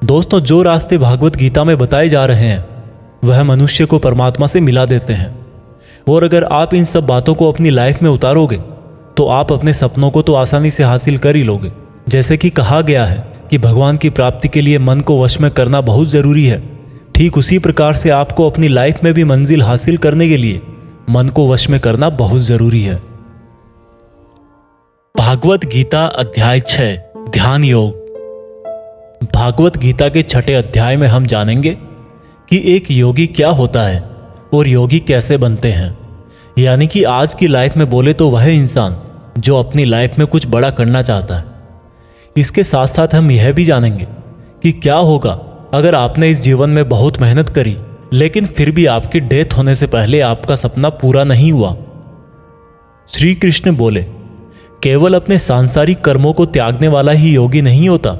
दोस्तों, जो रास्ते भागवत गीता में बताए जा रहे हैं वह मनुष्य को परमात्मा से मिला देते हैं। और अगर आप इन सब बातों को अपनी लाइफ में उतारोगे तो आप अपने सपनों को तो आसानी से हासिल कर ही लोगे। जैसे कि कहा गया है कि भगवान की प्राप्ति के लिए मन को वश में करना बहुत ज़रूरी है, ठीक उसी प्रकार से आपको अपनी लाइफ में भी मंजिल हासिल करने के लिए मन को वश में करना बहुत ज़रूरी है। भागवत गीता अध्याय 6 ध्यान योग। भागवत गीता के 6ठे अध्याय में हम जानेंगे कि एक योगी क्या होता है और योगी कैसे बनते हैं। यानी कि आज की लाइफ में बोले तो वह इंसान जो अपनी लाइफ में कुछ बड़ा करना चाहता है। इसके साथ साथ हम यह भी जानेंगे कि क्या होगा अगर आपने इस जीवन में बहुत मेहनत करी लेकिन फिर भी आपकी डेथ होने से पहले आपका सपना पूरा नहीं हुआ। श्री कृष्ण बोले, केवल अपने सांसारिक कर्मों को त्यागने वाला ही योगी नहीं होता,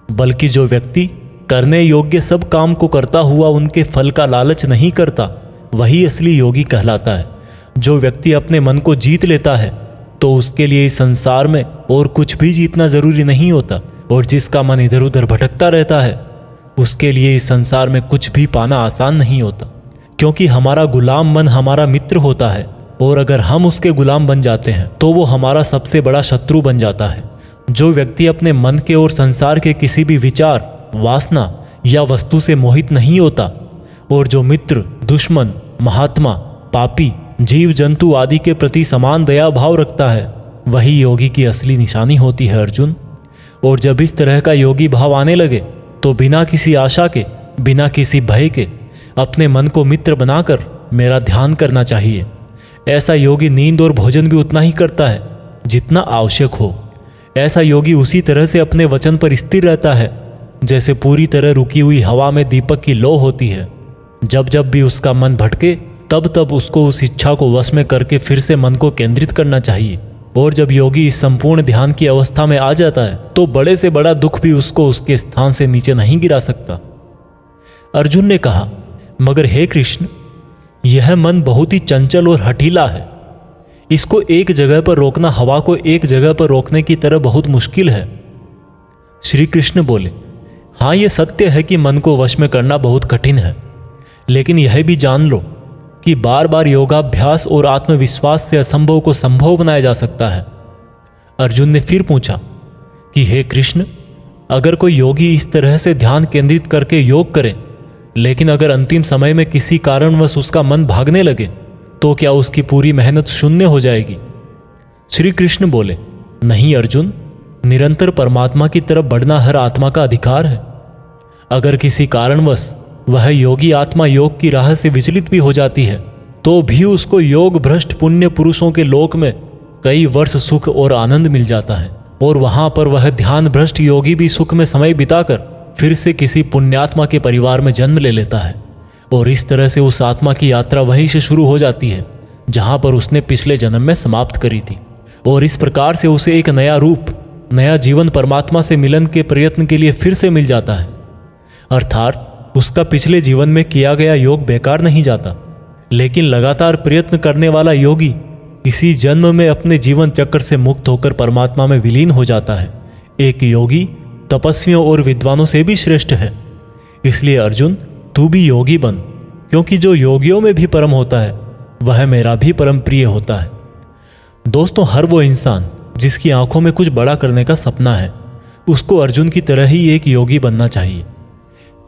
बल्कि जो व्यक्ति करने योग्य सब काम को करता हुआ उनके फल का लालच नहीं करता, वही असली योगी कहलाता है। जो व्यक्ति अपने मन को जीत लेता है तो उसके लिए इस संसार में और कुछ भी जीतना जरूरी नहीं होता, और जिसका मन इधर उधर भटकता रहता है उसके लिए इस संसार में कुछ भी पाना आसान नहीं होता, क्योंकि हमारा गुलाम मन हमारा मित्र होता है और अगर हम उसके गुलाम बन जाते हैं तो वो हमारा सबसे बड़ा शत्रु बन जाता है। जो व्यक्ति अपने मन के और संसार के किसी भी विचार, वासना या वस्तु से मोहित नहीं होता और जो मित्र, दुश्मन, महात्मा, पापी, जीव जंतु आदि के प्रति समान दया भाव रखता है, वही योगी की असली निशानी होती है अर्जुन। और जब इस तरह का योगी भाव आने लगे तो बिना किसी आशा के, बिना किसी भय के अपने मन को मित्र बनाकर मेरा ध्यान करना चाहिए। ऐसा योगी नींद और भोजन भी उतना ही करता है जितना आवश्यक हो। ऐसा योगी उसी तरह से अपने वचन पर स्थिर रहता है जैसे पूरी तरह रुकी हुई हवा में दीपक की लौ होती है। जब जब भी उसका मन भटके तब तब उसको उस इच्छा को वश में करके फिर से मन को केंद्रित करना चाहिए। और जब योगी इस संपूर्ण ध्यान की अवस्था में आ जाता है तो बड़े से बड़ा दुख भी उसको उसके स्थान से नीचे नहीं गिरा सकता। अर्जुन ने कहा, मगर हे कृष्ण, यह मन बहुत ही चंचल और हठीला है। इसको एक जगह पर रोकना हवा को एक जगह पर रोकने की तरह बहुत मुश्किल है। श्री कृष्ण बोले, हाँ, यह सत्य है कि मन को वश में करना बहुत कठिन है, लेकिन यह भी जान लो कि बार बार योगाभ्यास और आत्मविश्वास से असंभव को संभव बनाया जा सकता है। अर्जुन ने फिर पूछा कि हे कृष्ण, अगर कोई योगी इस तरह से ध्यान केंद्रित करके योग करे, लेकिन अगर अंतिम समय में किसी कारणवश उसका मन भागने लगे तो क्या उसकी पूरी मेहनत शून्य हो जाएगी? श्री कृष्ण बोले, नहीं अर्जुन, निरंतर परमात्मा की तरफ बढ़ना हर आत्मा का अधिकार है। अगर किसी कारणवश वह योगी आत्मा योग की राह से विचलित भी हो जाती है तो भी उसको योग भ्रष्ट पुण्य पुरुषों के लोक में कई वर्ष सुख और आनंद मिल जाता है, और वहां पर वह ध्यान भ्रष्ट योगी भी सुख में समय बिताकर फिर से किसी पुण्यात्मा के परिवार में जन्म ले लेता है। और इस तरह से उस आत्मा की यात्रा वहीं से शुरू हो जाती है जहां पर उसने पिछले जन्म में समाप्त करी थी, और इस प्रकार से उसे एक नया रूप, नया जीवन परमात्मा से मिलन के प्रयत्न के लिए फिर से मिल जाता है। अर्थात उसका पिछले जीवन में किया गया योग बेकार नहीं जाता, लेकिन लगातार प्रयत्न करने वाला योगी इसी जन्म में अपने जीवन चक्र से मुक्त होकर परमात्मा में विलीन हो जाता है। एक योगी तपस्वियों और विद्वानों से भी श्रेष्ठ है। इसलिए अर्जुन, तू भी योगी बन, क्योंकि जो योगियों में भी परम होता है वह मेरा भी परम प्रिय होता है। दोस्तों, हर वो इंसान जिसकी आंखों में कुछ बड़ा करने का सपना है, उसको अर्जुन की तरह ही एक योगी बनना चाहिए।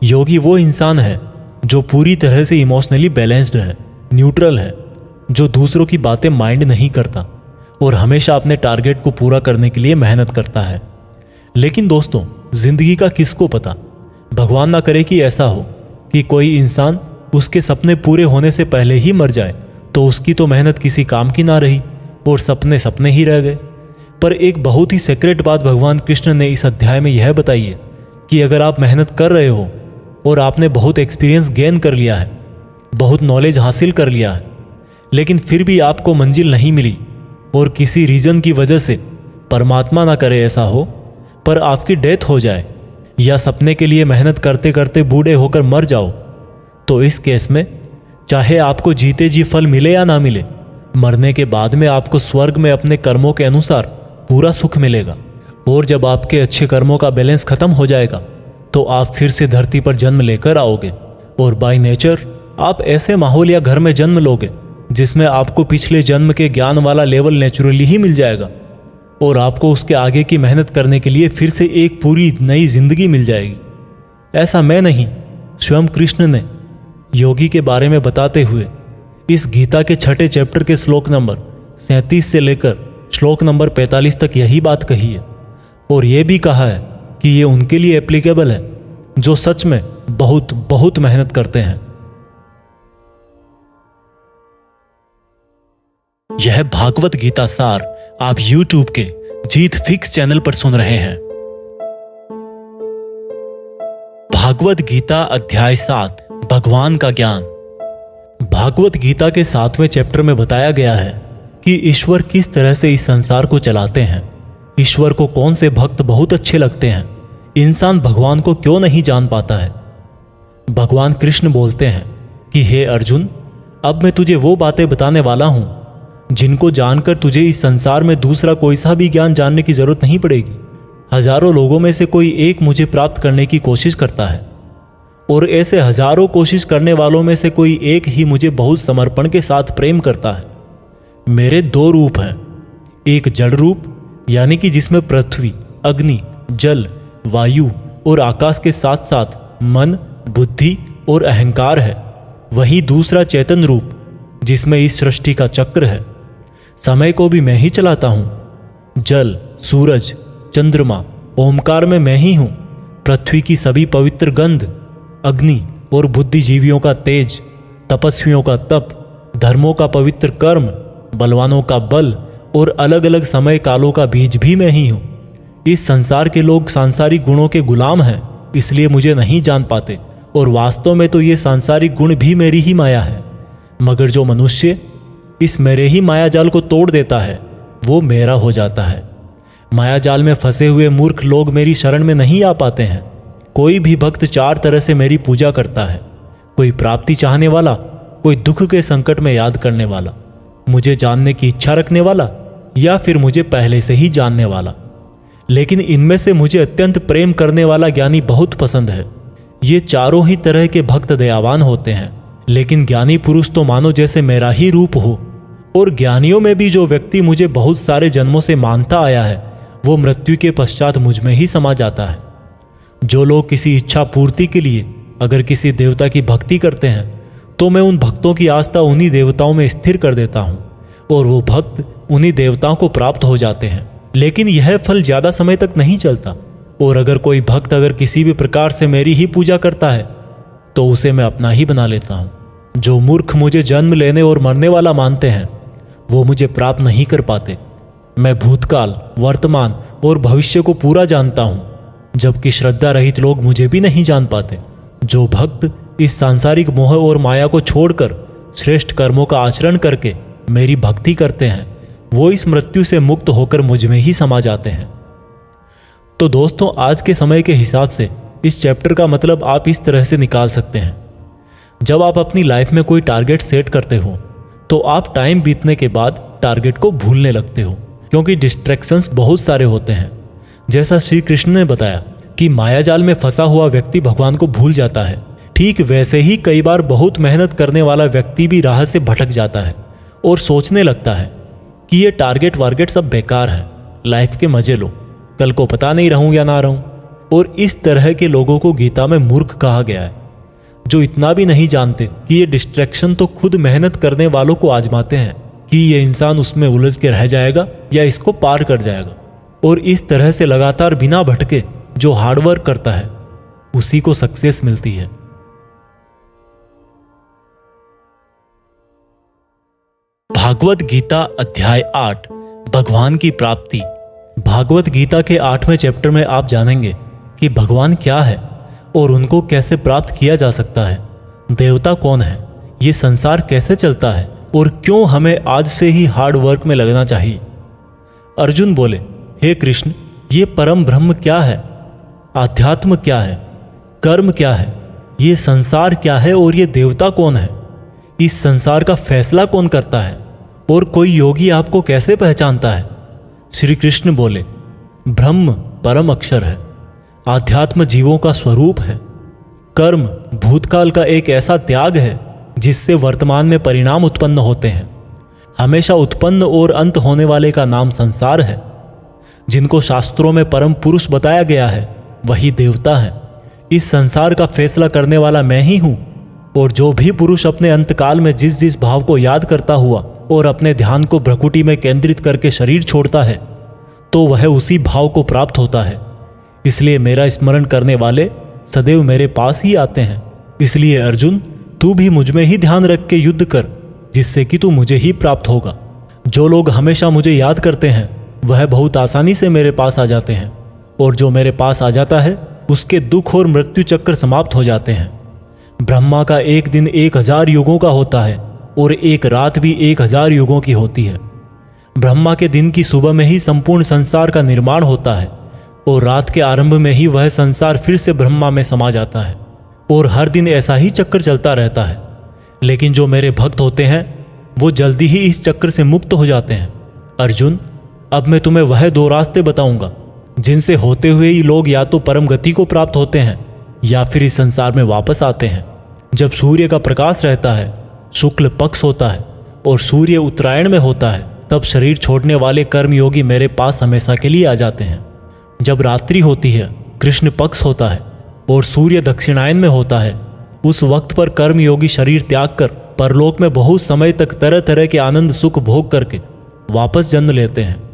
योगी वो इंसान है जो पूरी तरह से इमोशनली बैलेंस्ड है, न्यूट्रल है, जो दूसरों की बातें माइंड नहीं करता और हमेशा अपने टारगेट को पूरा करने के लिए मेहनत करता है। लेकिन दोस्तों, जिंदगी का किसको पता, भगवान ना करे कि ऐसा हो कि कोई इंसान उसके सपने पूरे होने से पहले ही मर जाए, तो उसकी तो मेहनत किसी काम की ना रही और सपने सपने ही रह गए। पर एक बहुत ही सीक्रेट बात भगवान कृष्ण ने इस अध्याय में यह बताई है कि अगर आप मेहनत कर रहे हो और आपने बहुत एक्सपीरियंस गेन कर लिया है, बहुत नॉलेज हासिल कर लिया है, लेकिन फिर भी आपको मंजिल नहीं मिली और किसी रीजन की वजह से, परमात्मा ना करे ऐसा हो, पर आपकी डेथ हो जाए या सपने के लिए मेहनत करते करते बूढ़े होकर मर जाओ, तो इस केस में चाहे आपको जीते जी फल मिले या ना मिले, मरने के बाद में आपको स्वर्ग में अपने कर्मों के अनुसार पूरा सुख मिलेगा। और जब आपके अच्छे कर्मों का बैलेंस खत्म हो जाएगा तो आप फिर से धरती पर जन्म लेकर आओगे और बाय नेचर आप ऐसे माहौल या घर में जन्म लोगे जिसमें आपको पिछले जन्म के ज्ञान वाला लेवल नेचुरली ही मिल जाएगा और आपको उसके आगे की मेहनत करने के लिए फिर से एक पूरी नई जिंदगी मिल जाएगी। ऐसा मैं नहीं, स्वयं कृष्ण ने योगी के बारे में बताते हुए इस गीता के 6 चैप्टर के श्लोक नंबर 37 से लेकर श्लोक नंबर 45 तक यही बात कही है और यह भी कहा है कि ये उनके लिए एप्लीकेबल है जो सच में बहुत बहुत मेहनत करते हैं। यह भागवत गीता सार आप YouTube के जीत फिक्स चैनल पर सुन रहे हैं। भागवत गीता अध्याय 7 भगवान का ज्ञान। भागवत गीता के 7वें चैप्टर में बताया गया है कि ईश्वर किस तरह से इस संसार को चलाते हैं, ईश्वर को कौन से भक्त बहुत अच्छे लगते हैं, इंसान भगवान को क्यों नहीं जान पाता है। भगवान कृष्ण बोलते हैं कि हे अर्जुन, अब मैं तुझे वो बातें बताने वाला हूं जिनको जानकर तुझे इस संसार में दूसरा कोई सा भी ज्ञान जानने की जरूरत नहीं पड़ेगी। हजारों लोगों में से कोई एक मुझे प्राप्त करने की कोशिश करता है और ऐसे हजारों कोशिश करने वालों में से कोई एक ही मुझे बहुत समर्पण के साथ प्रेम करता है। मेरे 2 रूप हैं, एक जड़ रूप यानी कि जिसमें पृथ्वी, अग्नि, जल, वायु और आकाश के साथ साथ मन, बुद्धि और अहंकार है। वही दूसरा चेतन रूप जिसमें इस सृष्टि का चक्र है। समय को भी मैं ही चलाता हूं। जल, सूरज, चंद्रमा, ओमकार में मैं ही हूं। पृथ्वी की सभी पवित्र गंध, अग्नि और बुद्धिजीवियों का तेज, तपस्वियों का तप, धर्मों का पवित्र कर्म, बलवानों का बल और अलग अलग समय कालों का बीज भी मैं ही हूं। इस संसार के लोग सांसारिक गुणों के गुलाम हैं, इसलिए मुझे नहीं जान पाते और वास्तव में तो ये सांसारिक गुण भी मेरी ही माया है। मगर जो मनुष्य इस मेरे ही माया जाल को तोड़ देता है वो मेरा हो जाता है। माया जाल में फंसे हुए मूर्ख लोग मेरी शरण में नहीं आ पाते हैं। कोई भी भक्त 4 तरह से मेरी पूजा करता है, कोई प्राप्ति चाहने वाला, कोई दुख के संकट में याद करने वाला, मुझे जानने की इच्छा रखने वाला या फिर मुझे पहले से ही जानने वाला। लेकिन इनमें से मुझे अत्यंत प्रेम करने वाला ज्ञानी बहुत पसंद है। ये चारों ही तरह के भक्त दयावान होते हैं, लेकिन ज्ञानी पुरुष तो मानो जैसे मेरा ही रूप हो। और ज्ञानियों में भी जो व्यक्ति मुझे बहुत सारे जन्मों से मानता आया है वो मृत्यु के पश्चात मुझ में ही समा जाता है। जो लोग किसी इच्छा पूर्ति के लिए अगर किसी देवता की भक्ति करते हैं तो मैं उन भक्तों की आस्था उन्हीं देवताओं में स्थिर कर देता हूँ और वो भक्त उन्हीं देवताओं को प्राप्त हो जाते हैं। लेकिन यह फल ज्यादा समय तक नहीं चलता और अगर कोई भक्त अगर किसी भी प्रकार से मेरी ही पूजा करता है तो उसे मैं अपना ही बना लेता हूँ। जो मूर्ख मुझे जन्म लेने और मरने वाला मानते हैं वो मुझे प्राप्त नहीं कर पाते। मैं भूतकाल, वर्तमान और भविष्य को पूरा जानता हूँ, जबकि श्रद्धा रहित लोग मुझे भी नहीं जान पाते। जो भक्त इस सांसारिक मोह और माया को छोड़कर श्रेष्ठ कर्मों का आचरण करके मेरी भक्ति करते हैं वो इस मृत्यु से मुक्त होकर मुझ में ही समा जाते हैं। तो दोस्तों, आज के समय के हिसाब से इस चैप्टर का मतलब आप इस तरह से निकाल सकते हैं। जब आप अपनी लाइफ में कोई टारगेट सेट करते हो तो आप टाइम बीतने के बाद टारगेट को भूलने लगते हो, क्योंकि डिस्ट्रैक्शंस बहुत सारे होते हैं। जैसा श्री कृष्ण ने बताया कि मायाजाल में फंसा हुआ व्यक्ति भगवान को भूल जाता है, ठीक वैसे ही कई बार बहुत मेहनत करने वाला व्यक्ति भी राह से भटक जाता है और सोचने लगता है कि ये टारगेट वारगेट सब बेकार है, लाइफ के मजे लो, कल को पता नहीं रहूं या ना रहूं। और इस तरह के लोगों को गीता में मूर्ख कहा गया है, जो इतना भी नहीं जानते कि ये डिस्ट्रैक्शन तो खुद मेहनत करने वालों को आजमाते हैं कि ये इंसान उसमें उलझ के रह जाएगा या इसको पार कर जाएगा। और इस तरह से लगातार बिना भटके जो हार्डवर्क करता है उसी को सक्सेस मिलती है। भागवत गीता अध्याय 8 भगवान की प्राप्ति। भागवत गीता के 8वें चैप्टर में आप जानेंगे कि भगवान क्या है और उनको कैसे प्राप्त किया जा सकता है, देवता कौन है, ये संसार कैसे चलता है और क्यों हमें आज से ही हार्ड वर्क में लगना चाहिए। अर्जुन बोले, हे कृष्ण, ये परम ब्रह्म क्या है, आध्यात्म क्या है, कर्म क्या है, ये संसार क्या है और ये देवता कौन है, इस संसार का फैसला कौन करता है और कोई योगी आपको कैसे पहचानता है। श्री कृष्ण बोले, ब्रह्म परम अक्षर है, आध्यात्म जीवों का स्वरूप है, कर्म भूतकाल का एक ऐसा त्याग है जिससे वर्तमान में परिणाम उत्पन्न होते हैं, हमेशा उत्पन्न और अंत होने वाले का नाम संसार है। जिनको शास्त्रों में परम पुरुष बताया गया है वही देवता है। इस संसार का फैसला करने वाला मैं ही हूं। और जो भी पुरुष अपने अंतकाल में जिस जिस भाव को याद करता हुआ और अपने ध्यान को भ्रकुटी में केंद्रित करके शरीर छोड़ता है तो वह उसी भाव को प्राप्त होता है। इसलिए मेरा स्मरण करने वाले सदैव मेरे पास ही आते हैं। इसलिए अर्जुन, तू भी मुझ में ही ध्यान रख के युद्ध कर, जिससे कि तू मुझे ही प्राप्त होगा। जो लोग हमेशा मुझे याद करते हैं वह बहुत आसानी से मेरे पास आ जाते हैं, और जो मेरे पास आ जाता है उसके दुख और मृत्यु चक्र समाप्त हो जाते हैं। ब्रह्मा का एक दिन 1000 युगों का होता है और एक रात भी 1000 युगों की होती है। ब्रह्मा के दिन की सुबह में ही संपूर्ण संसार का निर्माण होता है और रात के आरंभ में ही वह संसार फिर से ब्रह्मा में समा जाता है, और हर दिन ऐसा ही चक्र चलता रहता है। लेकिन जो मेरे भक्त होते हैं वो जल्दी ही इस चक्र से मुक्त हो जाते हैं। अर्जुन, अब मैं तुम्हें वह 2 रास्ते बताऊंगा जिनसे होते हुए ही लोग या तो परम गति को प्राप्त होते हैं या फिर इस संसार में वापस आते हैं। जब सूर्य का प्रकाश रहता है, शुक्ल पक्ष होता है और सूर्य उत्तरायण में होता है, तब शरीर छोड़ने वाले कर्मयोगी मेरे पास हमेशा के लिए आ जाते हैं। जब रात्रि होती है, कृष्ण पक्ष होता है और सूर्य दक्षिणायन में होता है, उस वक्त पर कर्मयोगी शरीर त्याग कर परलोक में बहुत समय तक तरह तरह के आनंद सुख भोग करके वापस जन्म लेते हैं।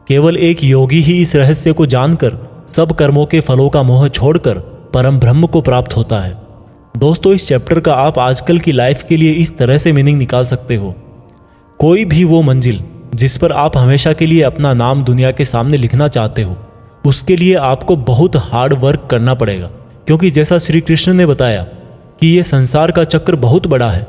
केवल एक योगी ही इस रहस्य को जानकर सब कर्मों के फलों का मोह छोड़कर परम ब्रह्म को प्राप्त होता है। दोस्तों, इस चैप्टर का आप आजकल की लाइफ के लिए इस तरह से मीनिंग निकाल सकते हो, कोई भी वो मंजिल जिस पर आप हमेशा के लिए अपना नाम दुनिया के सामने लिखना चाहते हो, उसके लिए आपको बहुत हार्ड वर्क करना पड़ेगा। क्योंकि जैसा श्री कृष्ण ने बताया कि ये संसार का चक्र बहुत बड़ा है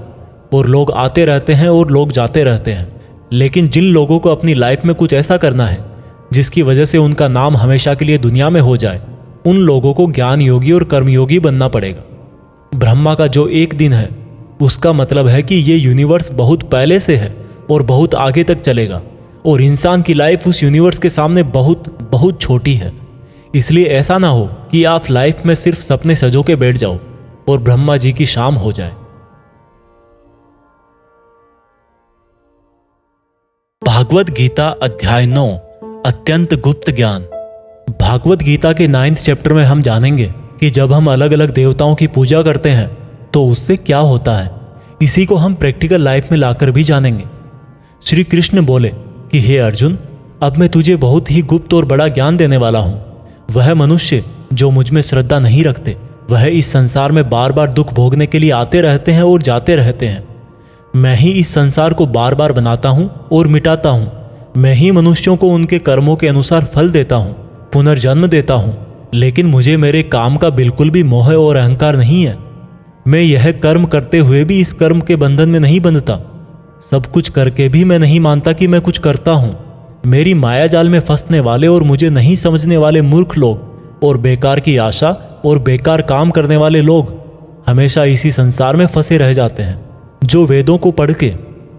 और लोग आते रहते हैं और लोग जाते रहते हैं। लेकिन जिन लोगों को अपनी लाइफ में कुछ ऐसा करना है जिसकी वजह से उनका नाम हमेशा के लिए दुनिया में हो जाए, उन लोगों को ज्ञान योगी और कर्मयोगी बनना पड़ेगा। ब्रह्मा का जो एक दिन है उसका मतलब है कि ये यूनिवर्स बहुत पहले से है और बहुत आगे तक चलेगा, और इंसान की लाइफ उस यूनिवर्स के सामने बहुत बहुत छोटी है। इसलिए ऐसा ना हो कि आप लाइफ में सिर्फ सपने सजो के बैठ जाओ और ब्रह्मा जी की शाम हो जाए। भागवत गीता अध्याय 9 अत्यंत गुप्त ज्ञान। भागवत गीता के 9th चैप्टर में हम जानेंगे कि जब हम अलग अलग देवताओं की पूजा करते हैं तो उससे क्या होता है। इसी को हम प्रैक्टिकल लाइफ में लाकर भी जानेंगे। श्री कृष्ण बोले कि हे अर्जुन, अब मैं तुझे बहुत ही गुप्त और बड़ा ज्ञान देने वाला हूं। वह मनुष्य जो मुझ में श्रद्धा नहीं रखते, वह इस संसार में बार बार दुख भोगने के लिए आते रहते हैं और जाते रहते हैं। मैं ही इस संसार को बार बार बनाता हूं और मिटाता हूं। मैं ही मनुष्यों को उनके कर्मों के अनुसार फल देता हूं, पुनर्जन्म देता हूं। लेकिन मुझे मेरे काम का बिल्कुल भी मोह और अहंकार नहीं है। मैं यह कर्म करते हुए भी इस कर्म के बंधन में नहीं बंधता। सब कुछ करके भी मैं नहीं मानता कि मैं कुछ करता हूं। मेरी माया जाल में फंसने वाले और मुझे नहीं समझने वाले मूर्ख लोग और बेकार की आशा और बेकार काम करने वाले लोग हमेशा इसी संसार में फंसे रह जाते हैं। जो वेदों को पढ़ के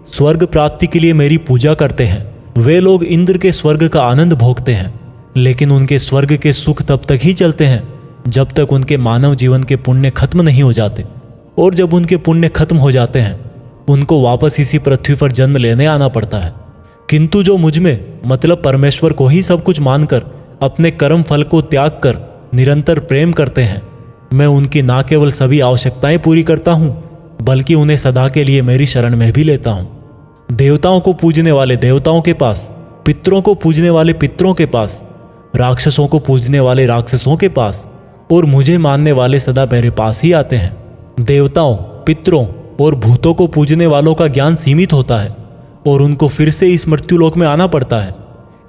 स्वर्ग प्राप्ति के लिए मेरी पूजा करते हैं, वे लोग इंद्र के स्वर्ग का आनंद भोगते हैं। लेकिन उनके स्वर्ग के सुख तब तक ही चलते हैं जब तक उनके मानव जीवन के पुण्य खत्म नहीं हो जाते। और जब उनके पुण्य खत्म हो जाते हैं उनको वापस इसी पृथ्वी पर जन्म लेने आना पड़ता है। किंतु जो मुझ में मतलब परमेश्वर को ही सब कुछ मानकर अपने कर्म फल को त्याग कर निरंतर प्रेम करते हैं, मैं उनकी ना केवल सभी आवश्यकताएं पूरी करता हूँ बल्कि उन्हें सदा के लिए मेरी शरण में भी लेता हूँ। देवताओं को पूजने वाले देवताओं के पास, पितरों को पूजने वाले पितरों के पास, राक्षसों को पूजने वाले राक्षसों के पास और मुझे मानने वाले सदा मेरे पास ही आते हैं। देवताओं, पितरों और भूतों को पूजने वालों का ज्ञान सीमित होता है और उनको फिर से इस मृत्युलोक में आना पड़ता है।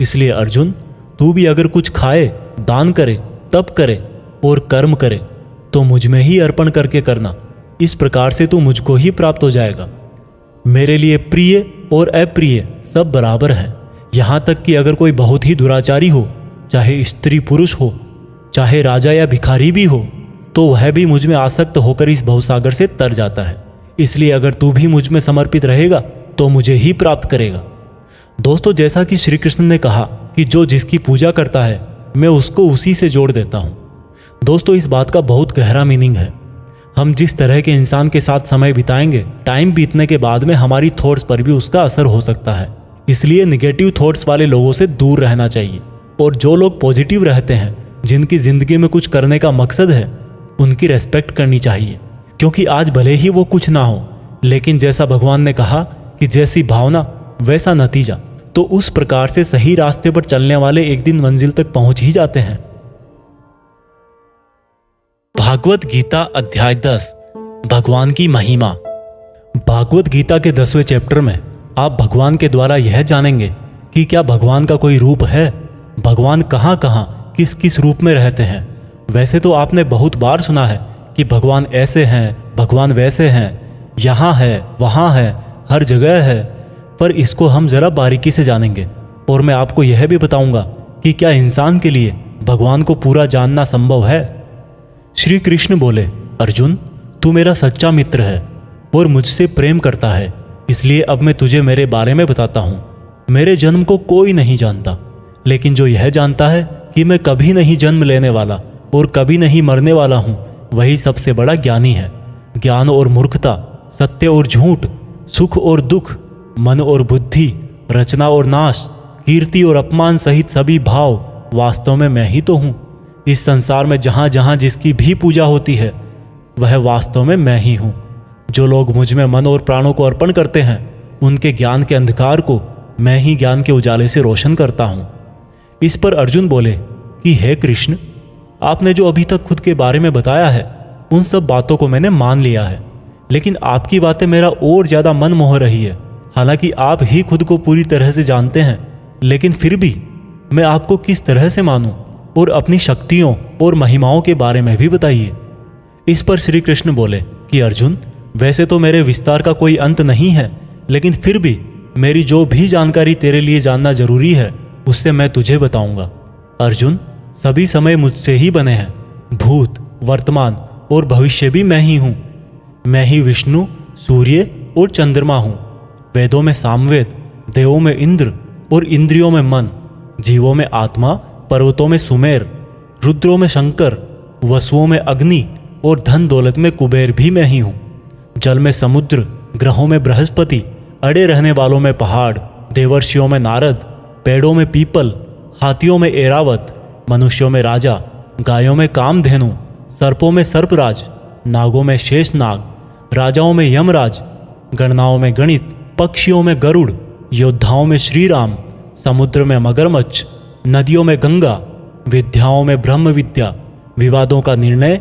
इसलिए अर्जुन, तू भी अगर कुछ खाए, दान करे, तप करे और कर्म करे तो मुझ में ही अर्पण करके करना। इस प्रकार से तू मुझको ही प्राप्त हो जाएगा। मेरे लिए प्रिय और अप्रिय सब बराबर हैं। यहाँ तक कि अगर कोई बहुत ही दुराचारी हो, चाहे स्त्री पुरुष हो, चाहे राजा या भिखारी भी हो, तो वह भी मुझ में आसक्त होकर इस भवसागर से तर जाता है। इसलिए अगर तू भी मुझ में समर्पित रहेगा तो मुझे ही प्राप्त करेगा। दोस्तों, जैसा कि श्री कृष्ण ने कहा कि जो जिसकी पूजा करता है मैं उसको उसी से जोड़ देता हूँ। दोस्तों, इस बात का बहुत गहरा मीनिंग है। हम जिस तरह के इंसान के साथ समय बिताएंगे, टाइम बीतने के बाद में हमारी थॉट्स पर भी उसका असर हो सकता है। इसलिए निगेटिव थॉट्स वाले लोगों से दूर रहना चाहिए और जो लोग पॉजिटिव रहते हैं, जिनकी जिंदगी में कुछ करने का मकसद है, उनकी रेस्पेक्ट करनी चाहिए। क्योंकि आज भले ही वो कुछ ना हो, लेकिन जैसा भगवान ने कहा कि जैसी भावना वैसा नतीजा, तो उस प्रकार से सही रास्ते पर चलने वाले एक दिन मंजिल तक पहुंच ही जाते हैं। भागवत गीता अध्याय 10, भगवान की महिमा। भागवत गीता के 10वें चैप्टर में आप भगवान के द्वारा यह जानेंगे कि क्या भगवान का कोई रूप है, भगवान कहाँ कहाँ किस किस रूप में रहते हैं। वैसे तो आपने बहुत बार सुना है कि भगवान ऐसे हैं, भगवान वैसे हैं, यहाँ है, वहाँ है, हर जगह है, पर इसको हम ज़रा बारीकी से जानेंगे और मैं आपको यह भी बताऊंगा कि क्या इंसान के लिए भगवान को पूरा जानना संभव है। श्री कृष्ण बोले, अर्जुन, तू मेरा सच्चा मित्र है और मुझसे प्रेम करता है, इसलिए अब मैं तुझे मेरे बारे में बताता हूँ। मेरे जन्म को कोई नहीं जानता, लेकिन जो यह जानता है कि मैं कभी नहीं जन्म लेने वाला और कभी नहीं मरने वाला हूँ, वही सबसे बड़ा ज्ञानी है। ज्ञान और मूर्खता, सत्य और झूठ, सुख और दुख, मन और बुद्धि, रचना और नाश, कीर्ति और अपमान सहित सभी भाव वास्तव में मैं ही तो हूँ। इस संसार में जहाँ जहाँ जिसकी भी पूजा होती है वह वास्तव में मैं ही हूँ। जो लोग मुझ में मन और प्राणों को अर्पण करते हैं, उनके ज्ञान के अंधकार को मैं ही ज्ञान के उजाले से रोशन करता हूँ। इस पर अर्जुन बोले कि हे कृष्ण, आपने जो अभी तक खुद के बारे में बताया है उन सब बातों को मैंने मान लिया है, लेकिन आपकी बातें मेरा और ज़्यादा मन मोह रही है। हालांकि आप ही खुद को पूरी तरह से जानते हैं, लेकिन फिर भी मैं आपको किस तरह से मानूं और अपनी शक्तियों और महिमाओं के बारे में भी बताइए। इस पर श्री कृष्ण बोले कि अर्जुन, वैसे तो मेरे विस्तार का कोई अंत नहीं है, लेकिन फिर भी मेरी जो भी जानकारी तेरे लिए जानना जरूरी है उससे मैं तुझे बताऊंगा। अर्जुन, सभी समय मुझसे ही बने हैं, भूत, वर्तमान और भविष्य भी मैं ही हूँ। मैं ही विष्णु, सूर्य और चंद्रमा हूँ। वेदों में सामवेद, देवों में इंद्र और इंद्रियों में मन, जीवों में आत्मा, पर्वतों में सुमेर, रुद्रों में शंकर, वसुओं में अग्नि और धन दौलत में कुबेर भी मैं ही हूँ। जल में समुद्र, ग्रहों में बृहस्पति, अड़े रहने वालों में पहाड़, देवर्षियों में नारद, पेड़ों में पीपल, हाथियों में एरावत, मनुष्यों में राजा, गायों में कामधेनु, सर्पों में सर्पराज, नागों में शेषनाग, राजाओं में यमराज, गणनाओं में गणित, पक्षियों में गरुड़, योद्धाओं में श्रीराम, समुद्र में मगरमच्छ, नदियों में गंगा, विद्याओं में ब्रह्म विद्या, विवादों का निर्णय,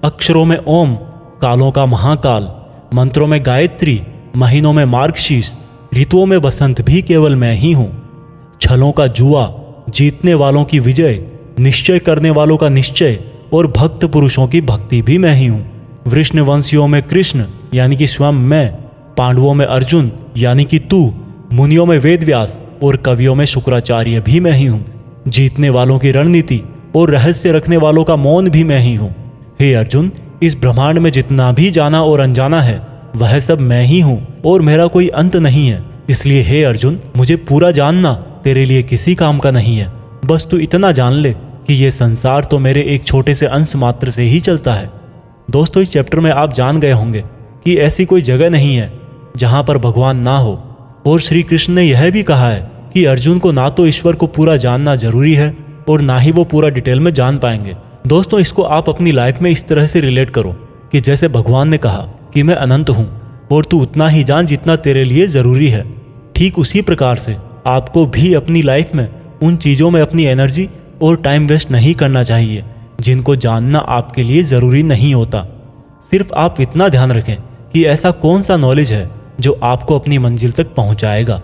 अक्षरों में ओम, कालों का महाकाल, मंत्रों में गायत्री, महीनों में मार्गशीर्ष, ऋतुओं में बसंत भी केवल मैं ही हूँ। छलों का जुआ, जीतने वालों की विजय, निश्चय करने वालों का निश्चय और भक्त पुरुषों की भक्ति भी मैं ही हूँ। वृष्णवंशियों में कृष्ण यानी कि स्वयं मैं, पांडवों में अर्जुन यानी कि तू, मुनियों में वेदव्यास और कवियों में शुक्राचार्य भी मैं ही हूँ। जीतने वालों की रणनीति और रहस्य रखने वालों का मौन भी मैं ही हूँ। हे अर्जुन, इस ब्रह्मांड में जितना भी जाना और अनजाना है वह सब मैं ही हूँ और मेरा कोई अंत नहीं है। इसलिए हे अर्जुन, मुझे पूरा जानना तेरे लिए किसी काम का नहीं है। बस तू इतना जान ले कि यह संसार तो मेरे एक छोटे से अंश मात्र से ही चलता है। दोस्तों, इस चैप्टर में आप जान गए होंगे कि ऐसी कोई जगह नहीं है जहाँ पर भगवान ना हो। और श्री कृष्ण ने यह भी कहा है कि अर्जुन को ना तो ईश्वर को पूरा जानना जरूरी है और ना ही वो पूरा डिटेल में जान पाएंगे। दोस्तों, इसको आप अपनी लाइफ में इस तरह से रिलेट करो कि जैसे भगवान ने कहा कि मैं अनंत हूँ और तू उतना ही जान जितना तेरे लिए ज़रूरी है। ठीक उसी प्रकार से आपको भी अपनी लाइफ में उन चीज़ों में अपनी एनर्जी और टाइम वेस्ट नहीं करना चाहिए जिनको जानना आपके लिए ज़रूरी नहीं होता। सिर्फ आप इतना ध्यान रखें कि ऐसा कौन सा नॉलेज है जो आपको अपनी मंजिल तक पहुंचाएगा।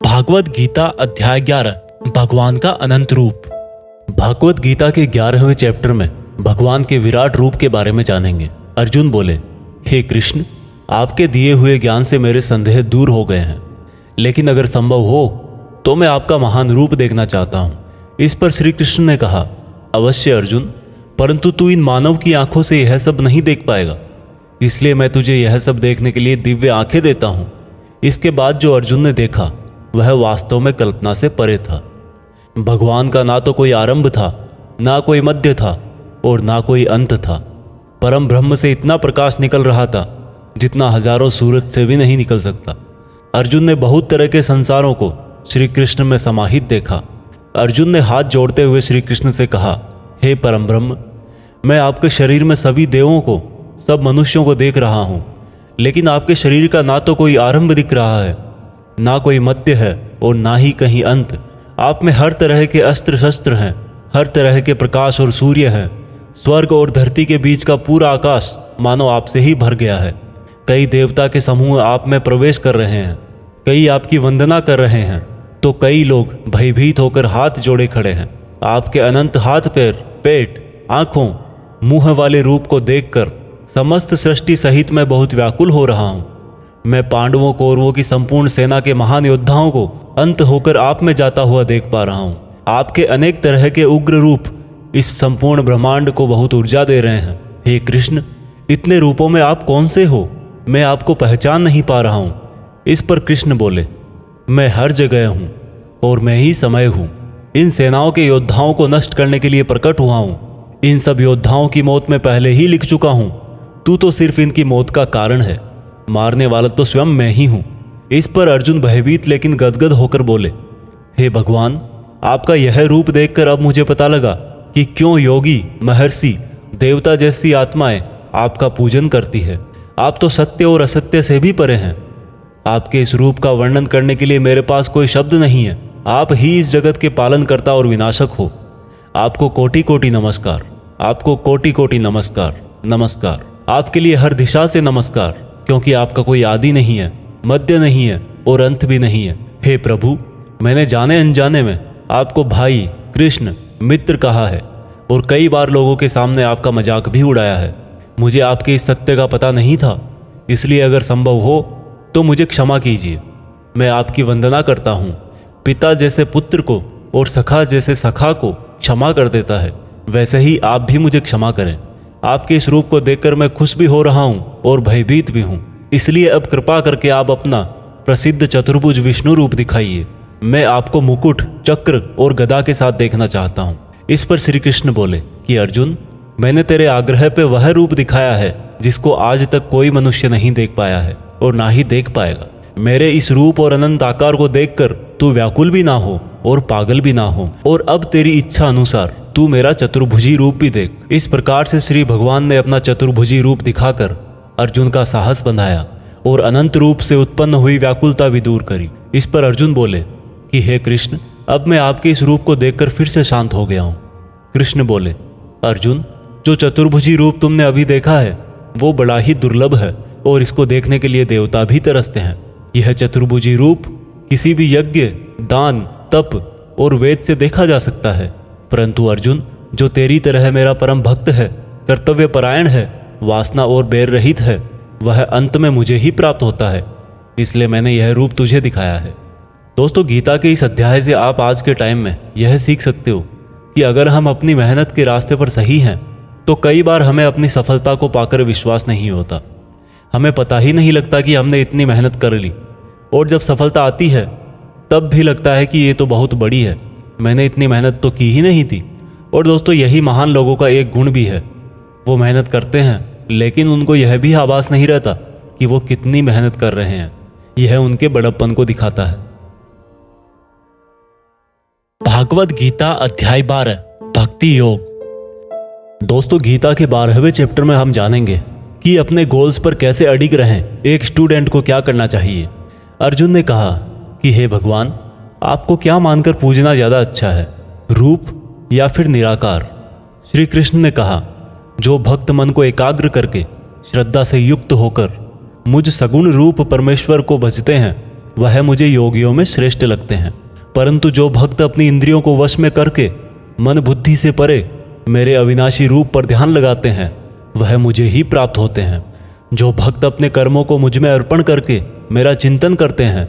भागवत गीता अध्याय 11, भगवान का अनंत रूप। भागवत गीता के 11वें चैप्टर में भगवान के विराट रूप के बारे में जानेंगे। अर्जुन बोले, हे कृष्ण, आपके दिए हुए ज्ञान से मेरे संदेह दूर हो गए हैं, लेकिन अगर संभव हो तो मैं आपका महान रूप देखना चाहता हूँ। इस पर श्री कृष्ण ने कहा, अवश्य अर्जुन, परंतु तू इन मानव की आंखों से यह सब नहीं देख पाएगा, इसलिए मैं तुझे यह सब देखने के लिए दिव्य आंखें देता हूँ। इसके बाद जो अर्जुन ने देखा वह वास्तव में कल्पना से परे था। भगवान का ना तो कोई आरंभ था, ना कोई मध्य था और ना कोई अंत था। परम ब्रह्म से इतना प्रकाश निकल रहा था जितना हजारों सूरज से भी नहीं निकल सकता। अर्जुन ने बहुत तरह के संसारों को श्री कृष्ण में समाहित देखा। अर्जुन ने हाथ जोड़ते हुए श्री कृष्ण से कहा, हे परम ब्रह्म, मैं आपके शरीर में सभी देवों को, सब मनुष्यों को देख रहा हूँ, लेकिन आपके शरीर का ना तो कोई आरंभ दिख रहा है, ना कोई मध्य है और ना ही कहीं अंत। आप में हर तरह के अस्त्र शस्त्र हैं, हर तरह के प्रकाश और सूर्य हैं। स्वर्ग और धरती के बीच का पूरा आकाश मानो आपसे ही भर गया है। कई देवता के समूह आप में प्रवेश कर रहे हैं, कई आपकी वंदना कर रहे हैं, तो कई लोग भयभीत होकर हाथ जोड़े खड़े हैं। आपके अनंत हाथ पैर, पेट, आँखों, मुँह वाले रूप को देखकर समस्त सृष्टि सहित मैं बहुत व्याकुल हो रहा हूँ। मैं पांडवों कौरवों की संपूर्ण सेना के महान योद्धाओं को अंत होकर आप में जाता हुआ देख पा रहा हूँ। आपके अनेक तरह के उग्र रूप इस संपूर्ण ब्रह्मांड को बहुत ऊर्जा दे रहे हैं। हे कृष्ण, इतने रूपों में आप कौन से हो? मैं आपको पहचान नहीं पा रहा हूँ। इस पर कृष्ण बोले, मैं हर जगह हूँ और मैं ही समय हूँ। इन सेनाओं के योद्धाओं को नष्ट करने के लिए प्रकट हुआ हूँ। इन सब योद्धाओं की मौत मैं पहले ही लिख चुका हूँ। तू तो सिर्फ इनकी मौत का कारण है, मारने वाला तो स्वयं मैं ही हूँ। इस पर अर्जुन भयभीत लेकिन गदगद होकर बोले, हे भगवान, आपका यह रूप देखकर अब मुझे पता लगा कि क्यों योगी, महर्षि, देवता जैसी आत्माएं आपका पूजन करती है। आप तो सत्य और असत्य से भी परे हैं। आपके इस रूप का वर्णन करने के लिए मेरे पास कोई शब्द नहीं है। आप ही इस जगत के पालनकर्ता और विनाशक हो। आपको कोटि कोटि नमस्कार, आपको कोटि कोटि नमस्कार, नमस्कार। आपके लिए हर दिशा से नमस्कार, क्योंकि आपका कोई आदि नहीं है, मध्य नहीं है और अंत भी नहीं है। हे प्रभु, मैंने जाने अनजाने में आपको भाई, कृष्ण, मित्र कहा है और कई बार लोगों के सामने आपका मजाक भी उड़ाया है। मुझे आपके इस सत्य का पता नहीं था, इसलिए अगर संभव हो तो मुझे क्षमा कीजिए। मैं आपकी वंदना करता हूँ। पिता जैसे पुत्र को और सखा जैसे सखा को क्षमा कर देता है, वैसे ही आप भी मुझे क्षमा करें। आपके इस रूप को देखकर मैं खुश भी हो रहा हूँ और भयभीत भी हूँ, इसलिए अब कृपा करके आप अपना प्रसिद्ध चतुर्भुज विष्णु रूप दिखाइए। मैं आपको मुकुट, चक्र और गदा के साथ देखना चाहता हूँ। इस पर श्री कृष्ण बोले कि अर्जुन, मैंने तेरे आग्रह पे वह रूप दिखाया है जिसको आज तक कोई मनुष्य नहीं देख पाया है और ना ही देख पाएगा। मेरे इस रूप और अनंत आकार को देखकर तू व्याकुल भी ना हो और पागल भी ना हो, और अब तेरी इच्छा अनुसार तू मेरा चतुर्भुजी रूप भी देख। इस प्रकार से श्री भगवान ने अपना चतुर्भुजी रूप दिखाकर अर्जुन का साहस बंधाया और अनंत रूप से उत्पन्न हुई व्याकुलता भी दूर करी। इस पर अर्जुन बोले कि हे कृष्ण, अब मैं आपके इस रूप को देखकर फिर से शांत हो गया हूँ। कृष्ण बोले, अर्जुन, जो चतुर्भुजी रूप तुमने अभी देखा है वो बड़ा ही दुर्लभ है और इसको देखने के लिए देवता भी तरसते हैं। यह चतुर्भुजी रूप किसी भी यज्ञ, दान, तप और वेद से देखा जा सकता है, परंतु अर्जुन, जो तेरी तरह मेरा परम भक्त है, कर्तव्य परायण है, वासना और बैर रहित है, वह अंत में मुझे ही प्राप्त होता है। इसलिए मैंने यह रूप तुझे दिखाया है। दोस्तों, गीता के इस अध्याय से आप आज के टाइम में यह सीख सकते हो कि अगर हम अपनी मेहनत के रास्ते पर सही हैं तो कई बार हमें अपनी सफलता को पाकर विश्वास नहीं होता। हमें पता ही नहीं लगता कि हमने इतनी मेहनत कर ली, और जब सफलता आती है तब भी लगता है कि ये तो बहुत बड़ी है, मैंने इतनी मेहनत तो की ही नहीं थी। और दोस्तों यही महान लोगों का एक गुण भी है, वो मेहनत करते हैं लेकिन उनको यह भी आभास नहीं रहता कि वो कितनी मेहनत कर रहे हैं। यह उनके बड़प्पन को दिखाता है। भागवत गीता अध्याय 12 भक्ति योग। दोस्तों गीता के 12वें चैप्टर में हम जानेंगे कि अपने गोल्स पर कैसे अडिग रहें, एक स्टूडेंट को क्या करना चाहिए। अर्जुन ने कहा कि हे भगवान, आपको क्या मानकर पूजना ज़्यादा अच्छा है, रूप या फिर निराकार। श्री कृष्ण ने कहा, जो भक्त मन को एकाग्र करके श्रद्धा से युक्त होकर मुझ सगुण रूप परमेश्वर को भजते हैं, वह मुझे योगियों में श्रेष्ठ लगते हैं। परंतु जो भक्त अपनी इंद्रियों को वश में करके मन बुद्धि से परे मेरे अविनाशी रूप पर ध्यान लगाते हैं, वह मुझे ही प्राप्त होते हैं। जो भक्त अपने कर्मों को मुझ में अर्पण करके मेरा चिंतन करते हैं,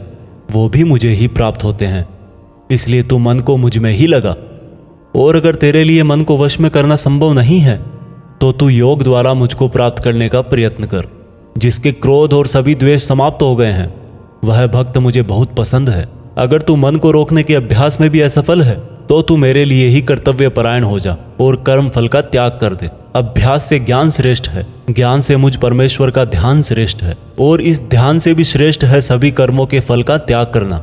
वो भी मुझे ही प्राप्त होते हैं। इसलिए तू मन को मुझ में ही लगा, और अगर तेरे लिए मन को वश में करना संभव नहीं है तो तू योग द्वारा मुझको प्राप्त करने का प्रयत्न कर। जिसके क्रोध और सभी द्वेष समाप्त हो गए हैं, वह भक्त मुझे बहुत पसंद है। अगर तू मन को रोकने के अभ्यास में भी असफल है तो तू मेरे लिए ही कर्तव्य परायण हो जा और कर्म फल का त्याग कर दे। अभ्यास से ज्ञान श्रेष्ठ है, ज्ञान से मुझ परमेश्वर का ध्यान श्रेष्ठ है, और इस ध्यान से भी श्रेष्ठ है सभी कर्मों के फल का त्याग करना,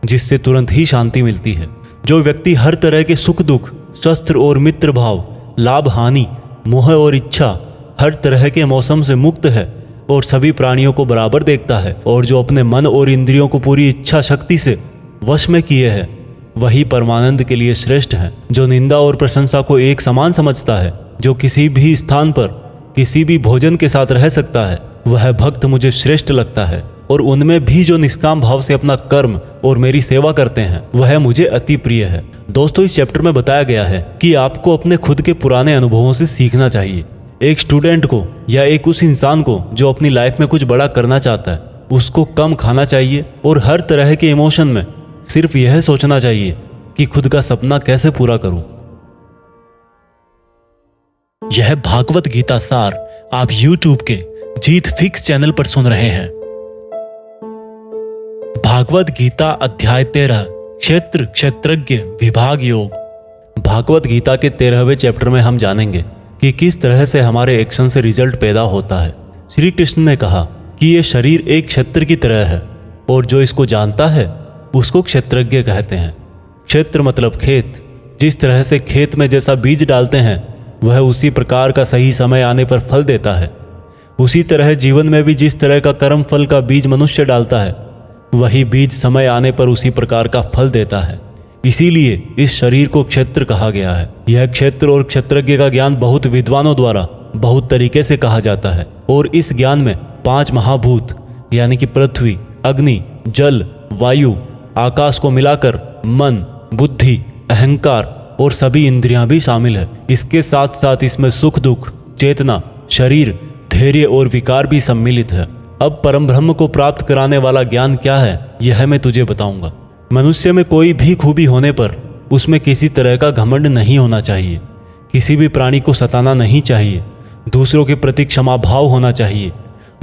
जिससे तुरंत ही शांति मिलती है। जो व्यक्ति हर तरह के सुख दुख, शस्त्र और मित्र भाव, लाभ हानि, मोह और इच्छा, हर तरह के मौसम से मुक्त है और सभी प्राणियों को बराबर देखता है, और जो अपने मन और इंद्रियों को पूरी इच्छा शक्ति से वश में किए है, वही परमानंद के लिए श्रेष्ठ है। जो निंदा और प्रशंसा को एक समान समझता है, जो किसी भी स्थान पर किसी भी भोजन के साथ रह सकता है, वह भक्त मुझे श्रेष्ठ लगता है। और उनमें भी जो निष्काम भाव से अपना कर्म और मेरी सेवा करते हैं, वह मुझे अति प्रिय है। दोस्तों इस चैप्टर में बताया गया है कि आपको अपने खुद के पुराने अनुभवों से सीखना चाहिए। एक स्टूडेंट को या एक उस इंसान को जो अपनी लाइफ में कुछ बड़ा करना चाहता है, उसको कम खाना चाहिए और हर तरह के इमोशन में सिर्फ यह सोचना चाहिए कि खुद का सपना कैसे पूरा करूं। यह भागवत गीता सार आप YouTube के जीत फिक्स चैनल पर सुन रहे हैं। भागवत गीता अध्याय 13 क्षेत्र क्षेत्रज्ञ विभाग योग। भागवत गीता के 13वें चैप्टर में हम जानेंगे कि किस तरह से हमारे एक्शन से रिजल्ट पैदा होता है। श्री कृष्ण ने कहा कि यह शरीर एक क्षेत्र की तरह है, और जो इसको जानता है उसको क्षेत्रज्ञ कहते हैं। क्षेत्र मतलब खेत। जिस तरह से खेत में जैसा बीज डालते हैं, वह उसी प्रकार का सही समय आने पर फल देता है। उसी तरह जीवन में भी जिस तरह का कर्म फल का बीज मनुष्य डालता है, वही बीज समय आने पर उसी प्रकार का फल देता है। इसीलिए इस शरीर को क्षेत्र कहा गया है। यह क्षेत्र और क्षेत्रज्ञ का ज्ञान बहुत विद्वानों द्वारा बहुत तरीके से कहा जाता है, और इस ज्ञान में 5 महाभूत यानी कि पृथ्वी, अग्नि, जल, वायु, आकाश को मिलाकर मन, बुद्धि, अहंकार और सभी इंद्रियां भी शामिल है। इसके साथ साथ इसमें सुख दुख, चेतना, शरीर, धैर्य और विकार भी सम्मिलित है। अब परम ब्रह्म को प्राप्त कराने वाला ज्ञान क्या है, यह मैं तुझे बताऊंगा। मनुष्य में कोई भी खूबी होने पर उसमें किसी तरह का घमंड नहीं होना चाहिए। किसी भी प्राणी को सताना नहीं चाहिए। दूसरों के प्रति क्षमा भाव होना चाहिए।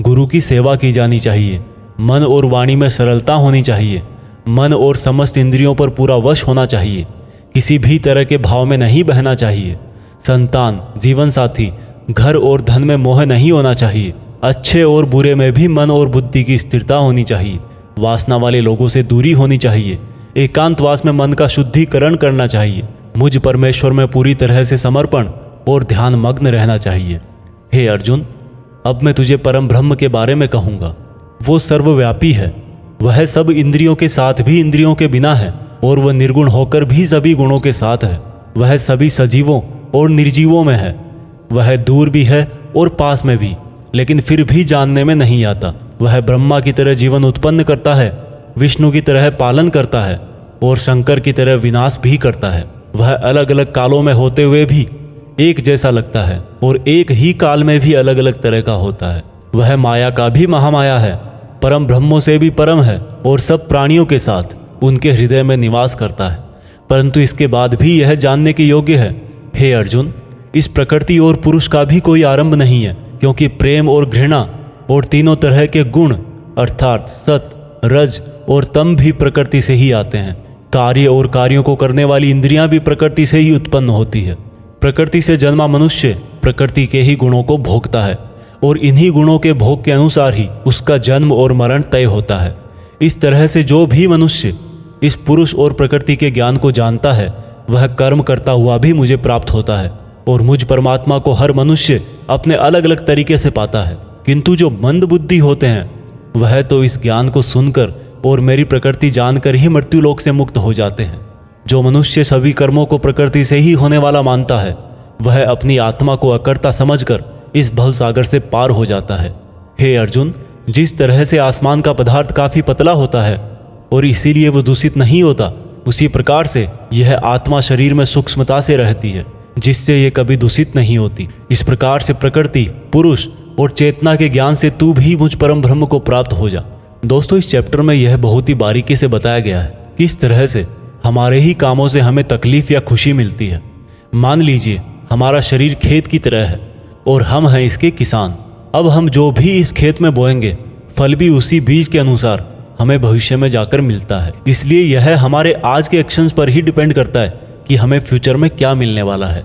गुरु की सेवा की जानी चाहिए। मन और वाणी में सरलता होनी चाहिए। मन और समस्त इंद्रियों पर पूरा वश होना चाहिए। किसी भी तरह के भाव में नहीं बहना चाहिए। संतान, जीवन साथी, घर और धन में मोह नहीं होना चाहिए। अच्छे और बुरे में भी मन और बुद्धि की स्थिरता होनी चाहिए। वासना वाले लोगों से दूरी होनी चाहिए। एकांतवास में मन का शुद्धिकरण करना चाहिए। मुझ परमेश्वर में पूरी तरह से समर्पण और ध्यान मग्न रहना चाहिए। हे अर्जुन, अब मैं तुझे परम ब्रह्म के बारे में कहूँगा। वो सर्वव्यापी है। वह सब इंद्रियों के साथ भी इंद्रियों के बिना है, और वह निर्गुण होकर भी सभी गुणों के साथ है। वह सभी सजीवों और निर्जीवों में है। वह दूर भी है और पास में भी, लेकिन फिर भी जानने में नहीं आता। वह ब्रह्मा की तरह जीवन उत्पन्न करता है, विष्णु की तरह पालन करता है, और शंकर की तरह विनाश भी करता है। वह अलग अलग कालों में होते हुए भी एक जैसा लगता है, और एक ही काल में भी अलग अलग तरह का होता है। वह माया का भी महामाया है, परम ब्रह्मों से भी परम है, और सब प्राणियों के साथ उनके हृदय में निवास करता है। परंतु इसके बाद भी यह जानने के योग्य है, हे अर्जुन, इस प्रकृति और पुरुष का भी कोई आरंभ नहीं है, क्योंकि प्रेम और घृणा और तीनों तरह के गुण अर्थात सत, रज और तम भी प्रकृति से ही आते हैं। कार्य और कार्यों को करने वाली इंद्रियां भी प्रकृति से ही उत्पन्न होती है। प्रकृति से जन्मा मनुष्य प्रकृति के ही गुणों को भोगता है और इन्हीं गुणों के भोग के अनुसार ही उसका जन्म और मरण तय होता है। इस तरह से जो भी मनुष्य इस पुरुष और प्रकृति के ज्ञान को जानता है वह कर्म करता हुआ भी मुझे प्राप्त होता है और मुझ परमात्मा को हर मनुष्य अपने अलग अलग तरीके से पाता है। किंतु जो मंद बुद्धि होते हैं वह तो इस ज्ञान को सुनकर और मेरी प्रकृति जानकर ही मृत्यु लोक से मुक्त हो जाते हैं। जो मनुष्य सभी कर्मों को प्रकृति से ही होने वाला मानता है वह अपनी आत्मा को अकर्ता समझकर इस भवसागर से पार हो जाता है। हे अर्जुन, जिस तरह से आसमान का पदार्थ काफी पतला होता है और इसीलिए वो दूषित नहीं होता, उसी प्रकार से यह आत्मा शरीर में सूक्ष्मता से रहती है जिससे ये कभी दूषित नहीं होती। इस प्रकार से प्रकृति, पुरुष और चेतना के ज्ञान से तू भी मुझ परम ब्रह्म को प्राप्त हो जा। दोस्तों, इस चैप्टर में यह बहुत ही बारीकी से बताया गया है किस तरह से हमारे ही कामों से हमें तकलीफ या खुशी मिलती है। मान लीजिए हमारा शरीर खेत की तरह है और हम हैं इसके किसान। अब हम जो भी इस खेत में बोएंगे फल भी उसी बीज के अनुसार हमें भविष्य में जाकर मिलता है। इसलिए यह हमारे आज के एक्शंस पर ही डिपेंड करता है कि हमें फ्यूचर में क्या मिलने वाला है।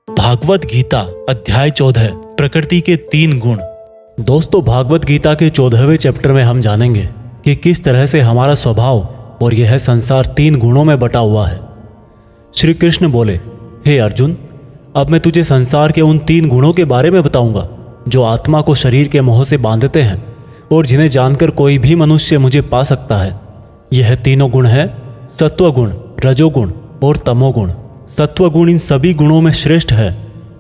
भागवत गीता अध्याय 14 प्रकृति के 3 गुण। दोस्तों, भागवत गीता के 14वें चैप्टर में हम जानेंगे कि किस तरह से हमारा स्वभाव और यह संसार 3 गुणों में बटा हुआ है। श्री कृष्ण बोले, हे अर्जुन, अब मैं तुझे संसार के उन 3 गुणों के बारे में बताऊंगा जो आत्मा को शरीर के मोह से बांधते हैं और जिन्हें जानकर कोई भी मनुष्य मुझे पा सकता है। यह तीनों गुण है सत्वगुण, रजोगुण और तमोगुण। सत्वगुण इन सभी गुणों में श्रेष्ठ है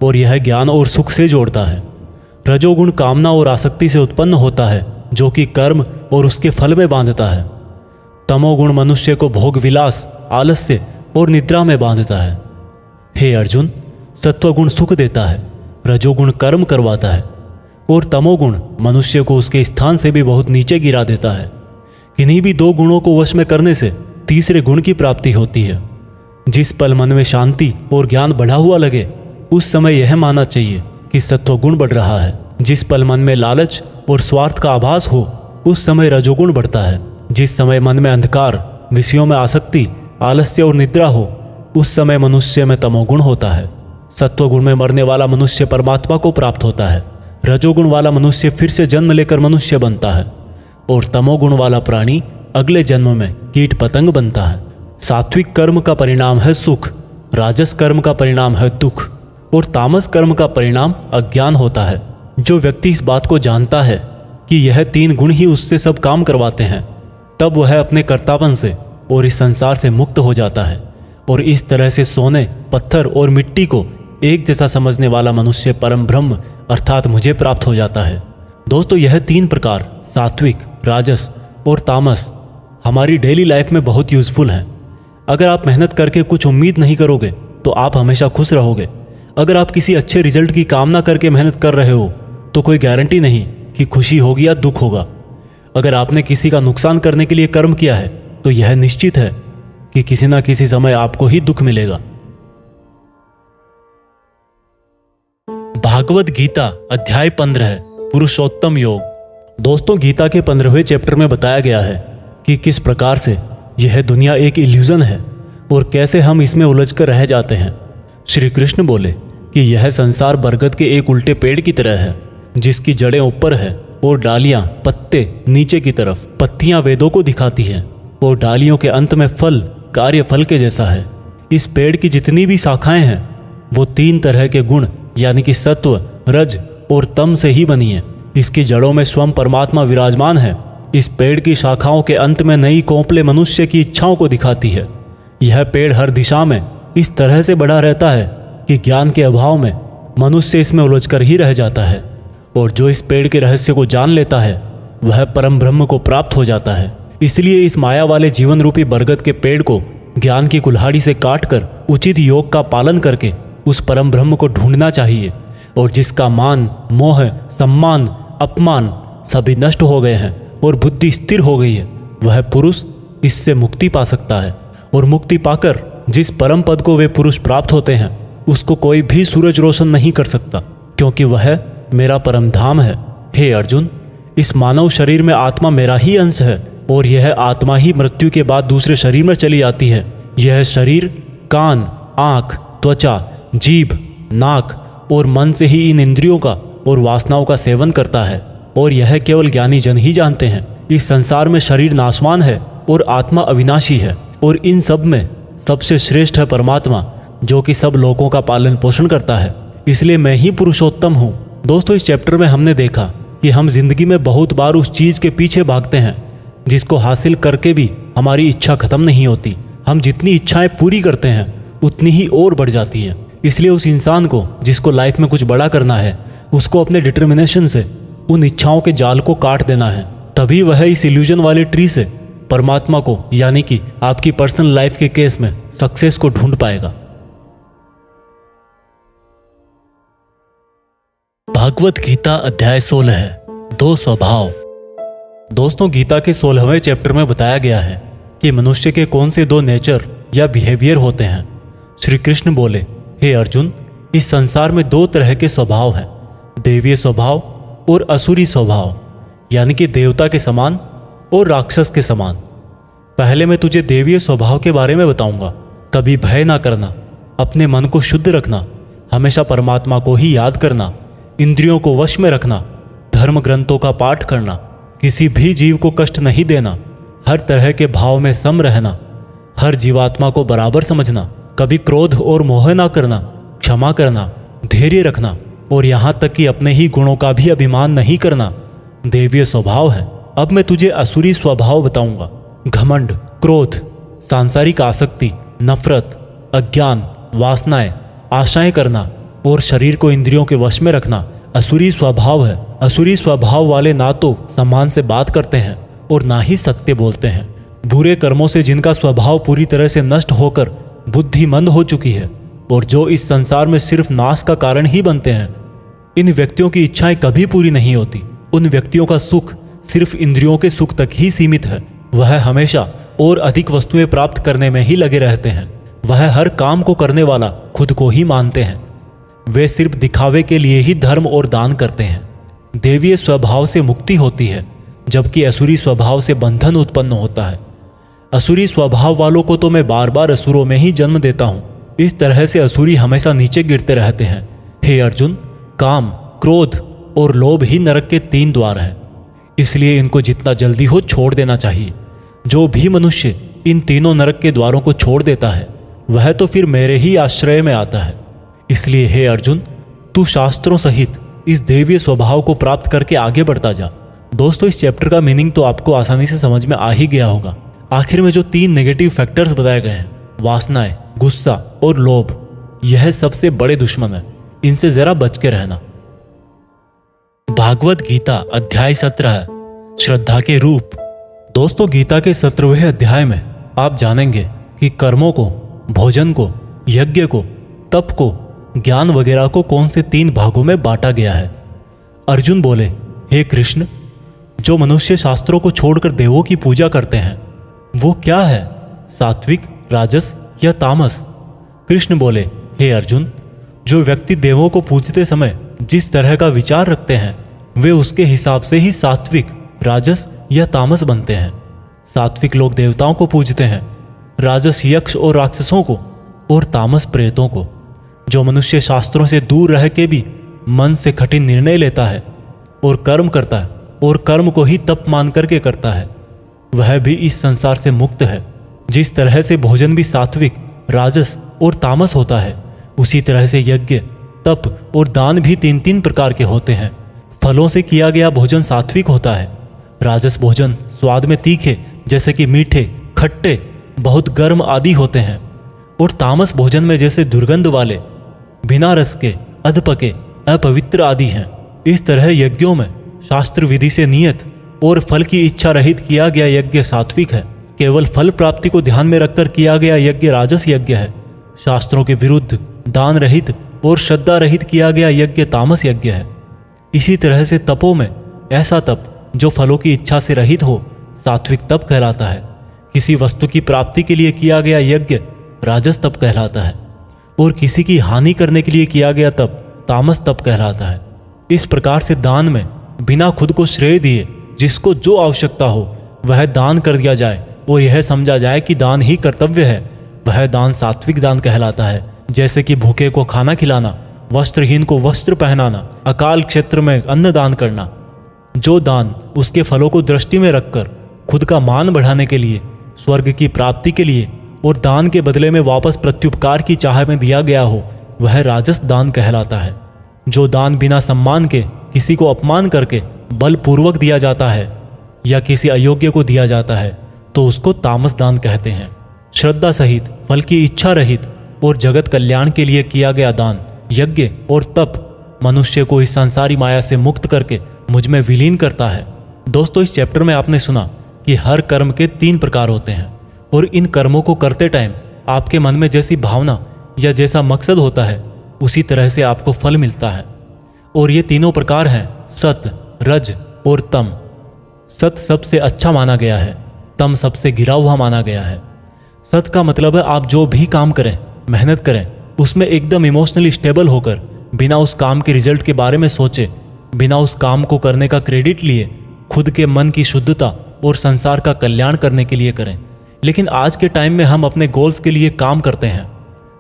और यह ज्ञान और सुख से जोड़ता है। रजोगुण कामना और आसक्ति से उत्पन्न होता है जो कि कर्म और उसके फल में बांधता है। तमोगुण मनुष्य को भोग विलास, आलस्य और निद्रा में बांधता है। हे अर्जुन, सत्वगुण सुख देता है, रजोगुण कर्म करवाता है और तमोगुण मनुष्य को उसके स्थान से भी बहुत नीचे गिरा देता है। किन्हीं भी 2 गुणों को वश में करने से तीसरे गुण की प्राप्ति होती है। जिस पल मन में शांति और ज्ञान बढ़ा हुआ लगे उस समय यह मानना चाहिए कि सत्वगुण बढ़ रहा है। जिस पल मन में लालच और स्वार्थ का आभास हो उस समय रजोगुण बढ़ता है। जिस समय मन में अंधकार, विषयों में आसक्ति, आलस्य और निद्रा हो उस समय मनुष्य में तमोगुण होता है। सत्वगुण में मरने वाला मनुष्य परमात्मा को प्राप्त होता है। रजोगुण वाला मनुष्य फिर से जन्म लेकर मनुष्य बनता है और तमोगुण वाला प्राणी अगले जन्म में कीट पतंग बनता है। सात्विक कर्म का परिणाम है सुख, राजस कर्म का परिणाम है दुख और तामस कर्म का परिणाम अज्ञान होता है। जो व्यक्ति इस बात को जानता है कि यह 3 गुण ही उससे सब काम करवाते हैं तब वह अपने कर्तापन से और इस संसार से मुक्त हो जाता है और इस तरह से सोने, पत्थर और मिट्टी को एक जैसा समझने वाला मनुष्य परम ब्रह्म अर्थात मुझे प्राप्त हो जाता है। दोस्तों, यह 3 प्रकार सात्विक, राजस और तामस हमारी डेली लाइफ में बहुत यूजफुल हैं। अगर आप मेहनत करके कुछ उम्मीद नहीं करोगे तो आप हमेशा खुश रहोगे। अगर आप किसी अच्छे रिजल्ट की कामना करके मेहनत कर रहे हो तो कोई गारंटी नहीं कि खुशी होगी या दुख होगा। अगर आपने किसी का नुकसान करने के लिए कर्म किया है तो यह निश्चित है कि किसी न किसी समय आपको ही दुख मिलेगा। भागवत गीता अध्याय 15 पुरुषोत्तम योग। दोस्तों, गीता के 15वें चैप्टर में बताया गया है कि किस प्रकार से यह दुनिया एक इल्यूजन है और कैसे हम इसमें उलझकर रह जाते हैं। श्री कृष्ण बोले कि यह संसार बरगद के एक उल्टे पेड़ की तरह है जिसकी जड़ें ऊपर है और डालियां, पत्ते नीचे की तरफ। पत्तियां वेदों को दिखाती हैं और डालियों के अंत में फल कार्य फल के जैसा है। इस पेड़ की जितनी भी शाखाएं हैं वो 3 तरह के गुण यानी कि सत्व, रज और तम से ही बनी है। इसकी जड़ों में स्वयं परमात्मा विराजमान है। इस पेड़ की शाखाओं के अंत में नई कोंपले मनुष्य की इच्छाओं को दिखाती है। यह पेड़ हर दिशा में इस तरह से बढ़ा रहता है कि ज्ञान के अभाव में मनुष्य इसमें उलझकर ही रह जाता है और जो इस पेड़ के रहस्य को जान लेता है वह परम ब्रह्म को प्राप्त हो जाता है। इसलिए इस माया वाले जीवन रूपी बरगद के पेड़ को ज्ञान की कुल्हाड़ी से काटकर उचित योग का पालन करके उस परम ब्रह्म को ढूंढना चाहिए और जिसका मान, मोह, सम्मान, अपमान सभी नष्ट हो गए हैं और बुद्धि स्थिर हो गई है वह पुरुष इससे मुक्ति पा सकता है। और मुक्ति पाकर जिस परम पद को वे पुरुष प्राप्त होते हैं उसको कोई भी सूरज रोशन नहीं कर सकता क्योंकि वह मेरा परम धाम है। हे अर्जुन, इस मानव शरीर में आत्मा मेरा ही अंश है और यह आत्मा ही मृत्यु के बाद दूसरे शरीर में चली जाती है। यह शरीर कान, आँख, त्वचा, जीभ, नाक और मन से ही इन इंद्रियों का और वासनाओं का सेवन करता है, और यह केवल ज्ञानी जन ही जानते हैं। इस संसार में शरीर नाशवान है और आत्मा अविनाशी है, और इन सब में सबसे श्रेष्ठ है परमात्मा, जो कि सब लोगों का पालन पोषण करता है। इसलिए मैं ही पुरुषोत्तम हूँ। दोस्तों, इस चैप्टर में हमने देखा कि हम जिंदगी में बहुत बार उस चीज़ के पीछे भागते हैं जिसको हासिल करके भी हमारी इच्छा खत्म नहीं होती। हम जितनी इच्छाएं पूरी करते हैं उतनी ही और बढ़ जाती हैं। इसलिए उस इंसान को जिसको लाइफ में कुछ बड़ा करना है, उसको अपने डिटर्मिनेशन से उन इच्छाओं के जाल को काट देना है। तभी वह इस इल्यूजन वाले ट्री से परमात्मा को, यानी कि आपकी पर्सनल लाइफ के केस में सक्सेस को ढूंढ पाएगा। भागवत गीता अध्याय 16 है, 2 स्वभाव। दोस्तों, गीता के 16वें चैप्टर में बताया गया है कि मनुष्य के कौन से 2 नेचर या बिहेवियर होते हैं। श्री कृष्ण बोले, हे अर्जुन, इस संसार में 2 तरह के स्वभाव हैं, देवीय स्वभाव और असुरी स्वभाव, यानी कि देवता के समान और राक्षस के समान। पहले मैं तुझे देवीय स्वभाव के बारे में बताऊंगा। कभी भय ना करना, अपने मन को शुद्ध रखना, हमेशा परमात्मा को ही याद करना, इंद्रियों को वश में रखना, धर्म ग्रंथों का पाठ करना, किसी भी जीव को कष्ट नहीं देना, हर तरह के भाव में सम रहना, हर जीवात्मा को बराबर समझना, कभी क्रोध और मोह ना करना, क्षमा करना, धैर्य रखना, और यहाँ तक कि अपने ही गुणों का भी अभिमान नहीं करना देवीय स्वभाव है। अब मैं तुझे असुरी स्वभाव बताऊंगा। घमंड, क्रोध, सांसारिक आसक्ति, नफरत, अज्ञान, वासनाएं, आशाएं करना और शरीर को इंद्रियों के वश में रखना असुरी स्वभाव है। असुरी स्वभाव वाले ना तो सम्मान से बात करते हैं और ना ही सत्य बोलते हैं। बुरे कर्मों से जिनका स्वभाव पूरी तरह से नष्ट होकर बुद्धि मंद हो चुकी है और जो इस संसार में सिर्फ नाश का कारण ही बनते हैं, इन व्यक्तियों की इच्छाएं कभी पूरी नहीं होती। उन व्यक्तियों का सुख सिर्फ इंद्रियों के सुख तक ही सीमित है। वह हमेशा और अधिक वस्तुएं प्राप्त करने में ही लगे रहते हैं। वह हर काम को करने वाला खुद को ही मानते हैं। वे सिर्फ दिखावे के लिए ही धर्म और दान करते हैं। देवीय स्वभाव से मुक्ति होती है, जबकि असुरी स्वभाव से बंधन उत्पन्न होता है। असुरी स्वभाव वालों को तो मैं बार बार असुरों में ही जन्म देता हूँ। इस तरह से असुरी हमेशा नीचे गिरते रहते हैं। हे अर्जुन, काम, क्रोध और लोभ ही नरक के 3 द्वार हैं। इसलिए इनको जितना जल्दी हो छोड़ देना चाहिए। जो भी मनुष्य इन तीनों नरक के द्वारों को छोड़ देता है वह तो फिर मेरे ही आश्रय में आता है। इसलिए हे अर्जुन, तू शास्त्रों सहित इस देवीय स्वभाव को प्राप्त करके आगे बढ़ता जा। दोस्तों, इस चैप्टर का मीनिंग तो आपको आसानी से समझ में आ ही गया होगा। आखिर में जो 3 नेगेटिव फैक्टर्स बताए गए हैं, वासनाएं, गुस्सा और लोभ, यह सबसे बड़े दुश्मन है। इनसे जरा बच के रहना। भागवत गीता अध्याय 17, श्रद्धा के रूप। दोस्तों, गीता के 17वें अध्याय में आप जानेंगे कि कर्मों को, भोजन को, यज्ञ को, तप को, ज्ञान वगैरह को कौन से 3 भागों में बांटा गया है। अर्जुन बोले, हे कृष्ण, जो मनुष्य शास्त्रों को छोड़कर देवों की पूजा करते हैं वो क्या है, सात्विक, राजस या तामस? कृष्ण बोले, हे अर्जुन, जो व्यक्ति देवों को पूजते समय जिस तरह का विचार रखते हैं वे उसके हिसाब से ही सात्विक, राजस या तामस बनते हैं। सात्विक लोग देवताओं को पूजते हैं, राजस यक्ष और राक्षसों को, और तामस प्रेतों को। जो मनुष्य शास्त्रों से दूर रह के भी मन से कठिन निर्णय लेता है और कर्म करता है और कर्म को ही तप मान करके करता है, वह भी इस संसार से मुक्त है। जिस तरह से भोजन भी सात्विक, राजस और तामस होता है, उसी तरह से यज्ञ, तप और दान भी 3-3 प्रकार के होते हैं। फलों से किया गया भोजन सात्विक होता है। राजस भोजन स्वाद में तीखे, जैसे कि मीठे, खट्टे, बहुत गर्म आदि होते हैं, और तामस भोजन में जैसे दुर्गंध वाले, बिना रस के, अधपके, अपवित्र आदि हैं। इस तरह यज्ञों में शास्त्र विधि से नियत और फल की इच्छा रहित किया गया यज्ञ सात्विक है। केवल फल प्राप्ति को ध्यान में रखकर किया गया यज्ञ राजस यज्ञ है। शास्त्रों के विरुद्ध, दान रहित और श्रद्धा रहित किया गया यज्ञ तामस यज्ञ है। इसी तरह से तपों में ऐसा तप जो फलों की इच्छा से रहित हो, सात्विक तप कहलाता है। किसी वस्तु की प्राप्ति के लिए किया गया यज्ञ राजस तप कहलाता है, और किसी की हानि करने के लिए किया गया तप तामस तप कहलाता है। इस प्रकार से दान में बिना खुद को श्रेय दिए जिसको जो आवश्यकता हो वह दान कर दिया जाए और यह समझा जाए कि दान ही कर्तव्य है, वह दान सात्विक दान कहलाता है। जैसे कि भूखे को खाना खिलाना, वस्त्रहीन को वस्त्र पहनाना, अकाल क्षेत्र में अन्न दान करना। जो दान उसके फलों को दृष्टि में रखकर खुद का मान बढ़ाने के लिए, स्वर्ग की प्राप्ति के लिए और दान के बदले में वापस प्रत्युपकार की चाह में दिया गया हो, वह राजस दान कहलाता है। जो दान बिना सम्मान के किसी को अपमान करके बलपूर्वक दिया जाता है या किसी अयोग्य को दिया जाता है तो उसको तामस दान कहते हैं। श्रद्धा सहित, फल की इच्छा रहित और जगत कल्याण के लिए किया गया दान, यज्ञ और तप मनुष्य को इस संसारी माया से मुक्त करके मुझ में विलीन करता है। दोस्तों, इस चैप्टर में आपने सुना कि हर कर्म के 3 प्रकार होते हैं और इन कर्मों को करते टाइम आपके मन में जैसी भावना या जैसा मकसद होता है उसी तरह से आपको फल मिलता है। और ये तीनों प्रकार हैं सत, रज और तम। सत सबसे अच्छा माना गया है, तम सबसे गिरा हुआ माना गया है। सत का मतलब है आप जो भी काम करें, मेहनत करें, उसमें एकदम इमोशनली स्टेबल होकर, बिना उस काम के रिजल्ट के बारे में सोचे, बिना उस काम को करने का क्रेडिट लिए, खुद के मन की शुद्धता और संसार का कल्याण करने के लिए करें। लेकिन आज के टाइम में हम अपने गोल्स के लिए काम करते हैं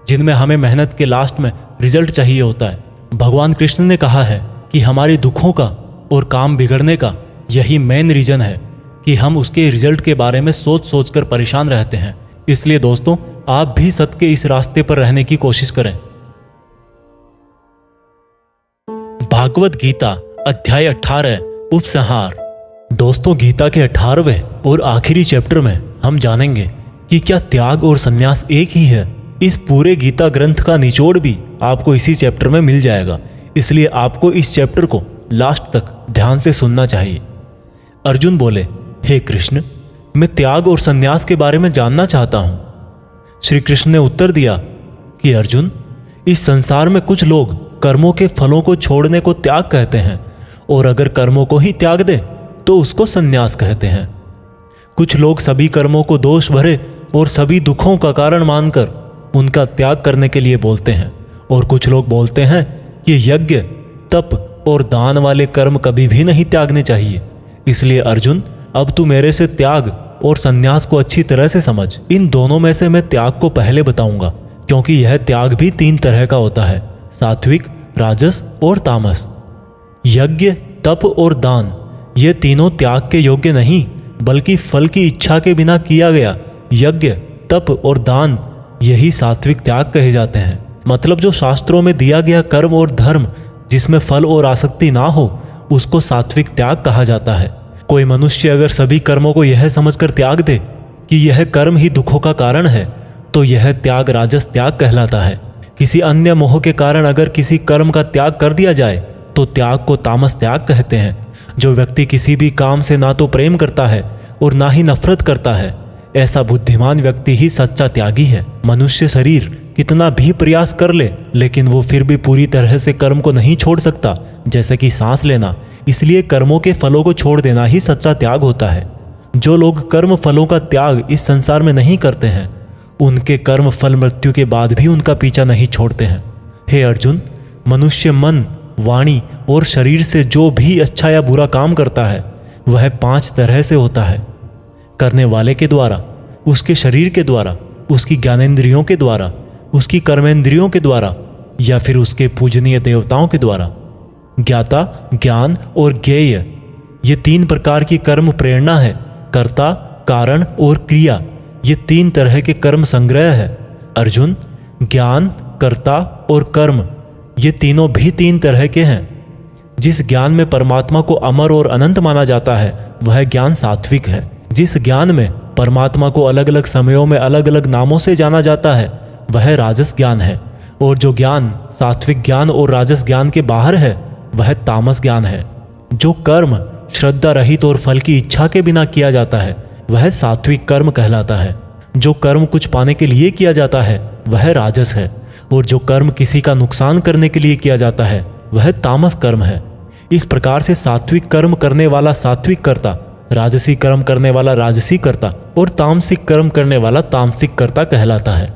जिनमें हमें मेहनत के लास्ट में रिजल्ट चाहिए होता है। भगवान कृष्ण ने कहा है कि हमारे दुखों का और काम बिगड़ने का यही मेन रीजन है कि हम उसके रिजल्ट के बारे में सोच सोच कर परेशान रहते हैं। इसलिए दोस्तों, आप भी सत्य के इस रास्ते पर रहने की कोशिश करें। भागवत गीता अध्याय 18 उपसंहार। दोस्तों, गीता के 18वें और आखिरी चैप्टर में हम जानेंगे कि क्या त्याग और संन्यास एक ही है। इस पूरे गीता ग्रंथ का निचोड़ भी आपको इसी चैप्टर में मिल जाएगा, इसलिए आपको इस चैप्टर को लास्ट तक ध्यान से सुनना चाहिए। अर्जुन बोले, हे कृष्ण, मैं त्याग और संन्यास के बारे में जानना चाहता हूं। श्री कृष्ण ने उत्तर दिया कि अर्जुन, इस संसार में कुछ लोग कर्मों के फलों को छोड़ने को त्याग कहते हैं और अगर कर्मों को ही त्याग दे तो उसको संन्यास कहते हैं। कुछ लोग सभी कर्मों को दोष भरे और सभी दुखों का कारण मानकर उनका त्याग करने के लिए बोलते हैं और कुछ लोग बोलते हैं कि यज्ञ, तप और दान वाले कर्म कभी भी नहीं त्यागने चाहिए। इसलिए अर्जुन, अब तू मेरे से त्याग और संन्यास को अच्छी तरह से समझ। इन दोनों में से मैं त्याग को पहले बताऊंगा क्योंकि यह त्याग भी 3 तरह का होता है, सात्विक, राजस और तामस। यज्ञ, तप और दान ये तीनों त्याग के योग्य नहीं बल्कि फल की इच्छा के बिना किया गया यज्ञ, तप और दान यही सात्विक त्याग कहे जाते हैं। मतलब जो शास्त्रों में दिया गया कर्म और धर्म जिसमें फल और आसक्ति ना हो उसको सात्विक त्याग कहा जाता है। कोई मनुष्य अगर सभी कर्मों को यह समझकर त्याग दे कि यह कर्म ही दुखों का कारण है तो यह त्याग राजस त्याग कहलाता है। किसी अन्य मोह के कारण अगर किसी कर्म का त्याग कर दिया जाए तो त्याग को तामस त्याग कहते हैं। जो व्यक्ति किसी भी काम से ना तो प्रेम करता है और ना ही नफरत करता है, ऐसा बुद्धिमान व्यक्ति ही सच्चा त्यागी है। मनुष्य शरीर कितना भी प्रयास कर ले लेकिन वो फिर भी पूरी तरह से कर्म को नहीं छोड़ सकता, जैसे कि सांस लेना। इसलिए कर्मों के फलों को छोड़ देना ही सच्चा त्याग होता है। जो लोग कर्म फलों का त्याग इस संसार में नहीं करते हैं उनके कर्म फल मृत्यु के बाद भी उनका पीछा नहीं छोड़ते हैं। हे अर्जुन, मनुष्य मन, वाणी और शरीर से जो भी अच्छा या बुरा काम करता है वह 5 तरह से होता है। करने वाले के द्वारा, उसके शरीर के द्वारा, उसकी ज्ञानेंद्रियों के द्वारा, उसकी कर्मेंद्रियों के द्वारा या फिर उसके पूजनीय देवताओं के द्वारा। ज्ञाता, ज्ञान और ज्ञेय ये 3 प्रकार की कर्म प्रेरणा है। कर्ता, कारण और क्रिया ये 3 तरह के कर्म संग्रह है। अर्जुन, ज्ञान, कर्ता और कर्म ये तीनों भी 3 तरह के हैं। जिस ज्ञान में परमात्मा को अमर और अनंत माना जाता है वह ज्ञान सात्विक है। जिस ज्ञान में परमात्मा को अलग अलग समयों में अलग अलग नामों से जाना जाता है वह राजस ज्ञान है। और जो ज्ञान सात्विक ज्ञान और राजस ज्ञान के बाहर है वह तामस ज्ञान है। जो कर्म श्रद्धा रहित और फल की इच्छा के बिना किया जाता है वह सात्विक कर्म कहलाता है। जो कर्म कुछ पाने के लिए किया जाता है वह राजस है और जो कर्म किसी का नुकसान करने के लिए किया जाता है वह तामस कर्म है। इस प्रकार से सात्विक कर्म करने वाला सात्विक कर्ता, राजसी कर्म करने वाला राजसी कर्ता और तामसिक कर्म करने वाला तामसिक कर्ता कहलाता है।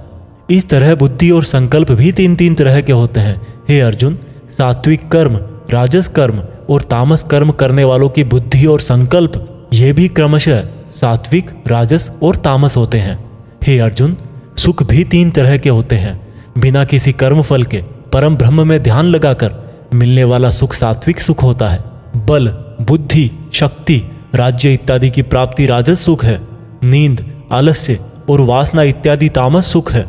इस तरह बुद्धि और संकल्प भी 3 तरह के होते हैं। हे अर्जुन, सात्विक कर्म, राजस कर्म और तामस कर्म करने वालों की बुद्धि और संकल्प ये भी क्रमशः सात्विक, राजस और तामस होते हैं। हे अर्जुन, सुख भी 3 तरह के होते हैं। बिना किसी कर्म फल के परम ब्रह्म में ध्यान लगाकर मिलने वाला सुख सात्विक सुख होता है। बल, बुद्धि, शक्ति, राज्य इत्यादि की प्राप्ति राजस सुख है। नींद, आलस्य और वासना इत्यादि तामस सुख है।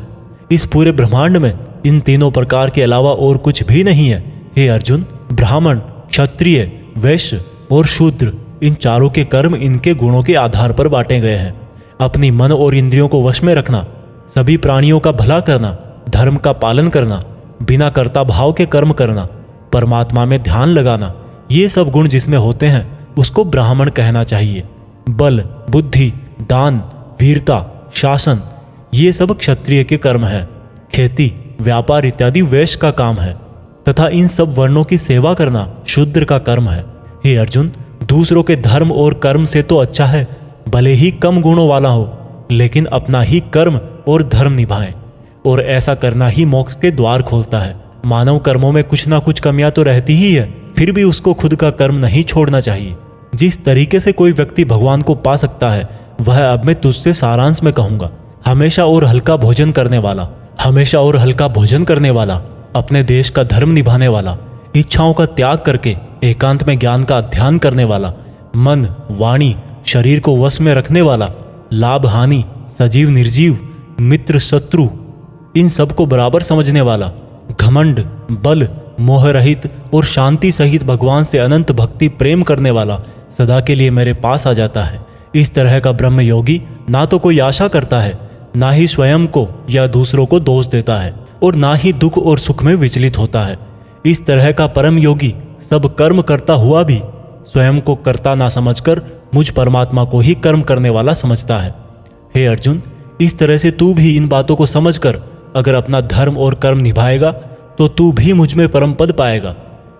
इस पूरे ब्रह्मांड में इन तीनों प्रकार के अलावा और कुछ भी नहीं है। हे अर्जुन, ब्राह्मण, क्षत्रिय, वैश्य और शूद्र, इन चारों के कर्म इनके गुणों के आधार पर बांटे गए हैं। अपनी मन और इंद्रियों को वश में रखना, सभी प्राणियों का भला करना, धर्म का पालन करना, बिना कर्ता भाव के कर्म करना, परमात्मा में ध्यान लगाना, ये सब गुण जिसमें होते हैं उसको ब्राह्मण कहना चाहिए। बल, बुद्धि, दान, वीरता, शासन, ये सब क्षत्रिय के कर्म है। खेती, व्यापार इत्यादि वैश्य का काम है तथा इन सब वर्णों की सेवा करना शूद्र का कर्म है। हे अर्जुन, दूसरों के धर्म और कर्म से तो अच्छा है भले ही कम गुणों वाला हो, लेकिन अपना ही कर्म और धर्म निभाएं, और ऐसा करना ही मोक्ष के द्वार खोलता है। मानव कर्मों में कुछ ना कुछ कमियां तो रहती ही है, फिर भी उसको खुद का कर्म नहीं छोड़ना चाहिए। जिस तरीके से कोई व्यक्ति भगवान को पा सकता है वह अब मैं तुझसे सारांश में कहूंगा। हमेशा और हल्का भोजन करने वाला, हमेशा और हल्का भोजन करने वाला, अपने देश का धर्म निभाने वाला, इच्छाओं का त्याग करके एकांत में ज्ञान का अध्ययन करने वाला, मन, वाणी, शरीर को वश में रखने वाला, लाभ हानि, सजीव निर्जीव, मित्र शत्रु, इन सब को बराबर समझने वाला, घमंड, बल, मोह रहित और शांति सहित भगवान से अनंत भक्ति प्रेम करने वाला सदा के लिए मेरे पास आ जाता है। इस तरह का ब्रह्म योगी ना तो कोई आशा करता है, ना ही स्वयं को या दूसरों को दोष देता है, और ना ही दुख और सुख में विचलित होता है। इस तरह का परम योगी सब कर्म करता हुआ भी स्वयं को कर्ता ना समझकर मुझ परमात्मा को ही कर्म करने वाला समझता है। हे अर्जुन, इस तरह से तू भी इन बातों को समझकर अगर अपना धर्म और कर्म निभाएगा तो तू भी मुझ में परम पद पाएगा।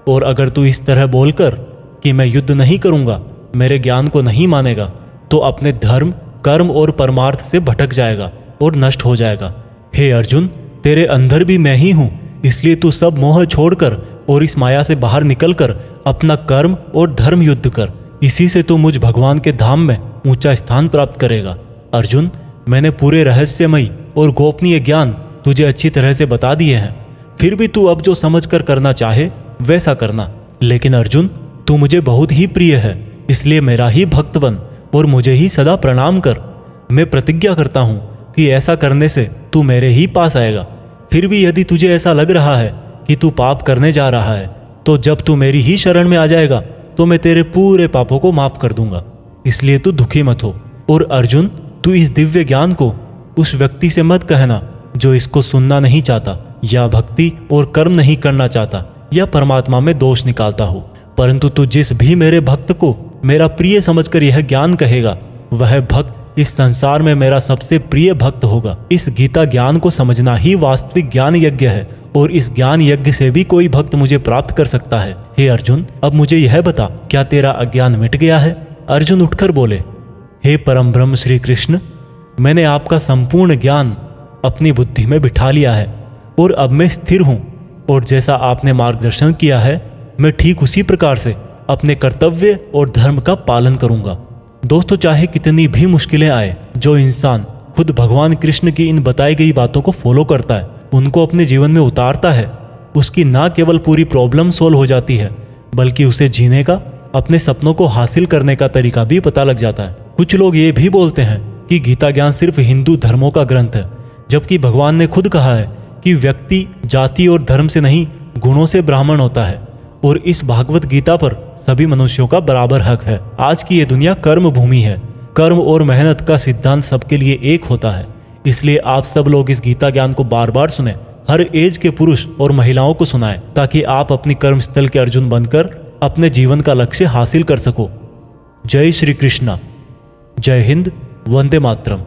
और अगर तू इस तरह बोलकर कि मैं युद्ध नहीं करूंगा, मेरे ज्ञान को नहीं मानेगा, तो अपने धर्म, कर्म और परमार्थ से भटक जाएगा और नष्ट हो जाएगा। हे अर्जुन, तेरे अंदर भी मैं ही हूं, इसलिए तू सब मोह छोड़कर और इस माया से बाहर निकलकर अपना कर्म और धर्म युद्ध कर। इसी से तू मुझ भगवान के धाम में ऊंचा स्थान प्राप्त करेगा। अर्जुन, मैंने पूरे रहस्यमयी और गोपनीय ज्ञान तुझे अच्छी तरह से बता दिए हैं, फिर भी तू अब जो समझ कर करना चाहे वैसा करना। लेकिन अर्जुन, तू मुझे बहुत ही प्रिय है, इसलिए मेरा ही भक्त बन और मुझे ही सदा प्रणाम कर। मैं प्रतिज्ञा करता हूँ कि ऐसा करने से तू मेरे ही पास आएगा। फिर भी यदि तुझे ऐसा लग रहा है कि तू पाप करने जा रहा है, तो जब तू मेरी ही शरण में आ जाएगा तो मैं तेरे पूरे पापों को माफ कर दूंगा। इसलिए तू दुखी मत हो। और अर्जुन, तू इस दिव्य ज्ञान को उस व्यक्ति से मत कहना जो इसको सुनना नहीं चाहता, या भक्ति और कर्म नहीं करना चाहता, या परमात्मा में दोष निकालता हो। परंतु तू जिस भी मेरे भक्त को मेरा प्रिय समझकर यह ज्ञान कहेगा, वह भक्त इस संसार में मेरा सबसे प्रिय भक्त होगा। इस गीता ज्ञान को समझना ही वास्तविक ज्ञान यज्ञ है, और इस ज्ञान यज्ञ से भी कोई भक्त मुझे प्राप्त कर सकता है। हे अर्जुन, अब मुझे यह बता, क्या तेरा अज्ञान मिट गया है? अर्जुन उठकर बोले, हे परम ब्रह्म श्री कृष्ण, मैंने आपका संपूर्ण ज्ञान अपनी बुद्धि में बिठा लिया है और अब मैं स्थिर हूँ, और जैसा आपने मार्गदर्शन किया है मैं ठीक उसी प्रकार से अपने कर्तव्य और धर्म का पालन करूंगा। दोस्तों, चाहे कितनी भी मुश्किलें आए, जो इंसान खुद भगवान कृष्ण की इन बताई गई बातों को फॉलो करता है, उनको अपने जीवन में उतारता है, उसकी ना केवल पूरी प्रॉब्लम सॉल्व हो जाती है, बल्कि उसे जीने का, अपने सपनों को हासिल करने का तरीका भी पता लग जाता है। कुछ लोग ये भी बोलते हैं कि गीता ज्ञान सिर्फ हिंदू धर्मों का ग्रंथ है, जबकि भगवान ने खुद कहा है कि व्यक्ति जाति और धर्म से नहीं, गुणों से ब्राह्मण होता है, और इस भागवत गीता पर सभी मनुष्यों का बराबर हक है। आज की ये दुनिया कर्म भूमि है। कर्म और मेहनत का सिद्धांत सबके लिए एक होता है। इसलिए आप सब लोग इस गीता ज्ञान को बार बार सुने, हर एज के पुरुष और महिलाओं को सुनाएं, ताकि आप अपनी कर्म स्थल के अर्जुन बनकर अपने जीवन का लक्ष्य हासिल कर सको। जय श्री कृष्णा। जय हिंद। वंदे मातरम।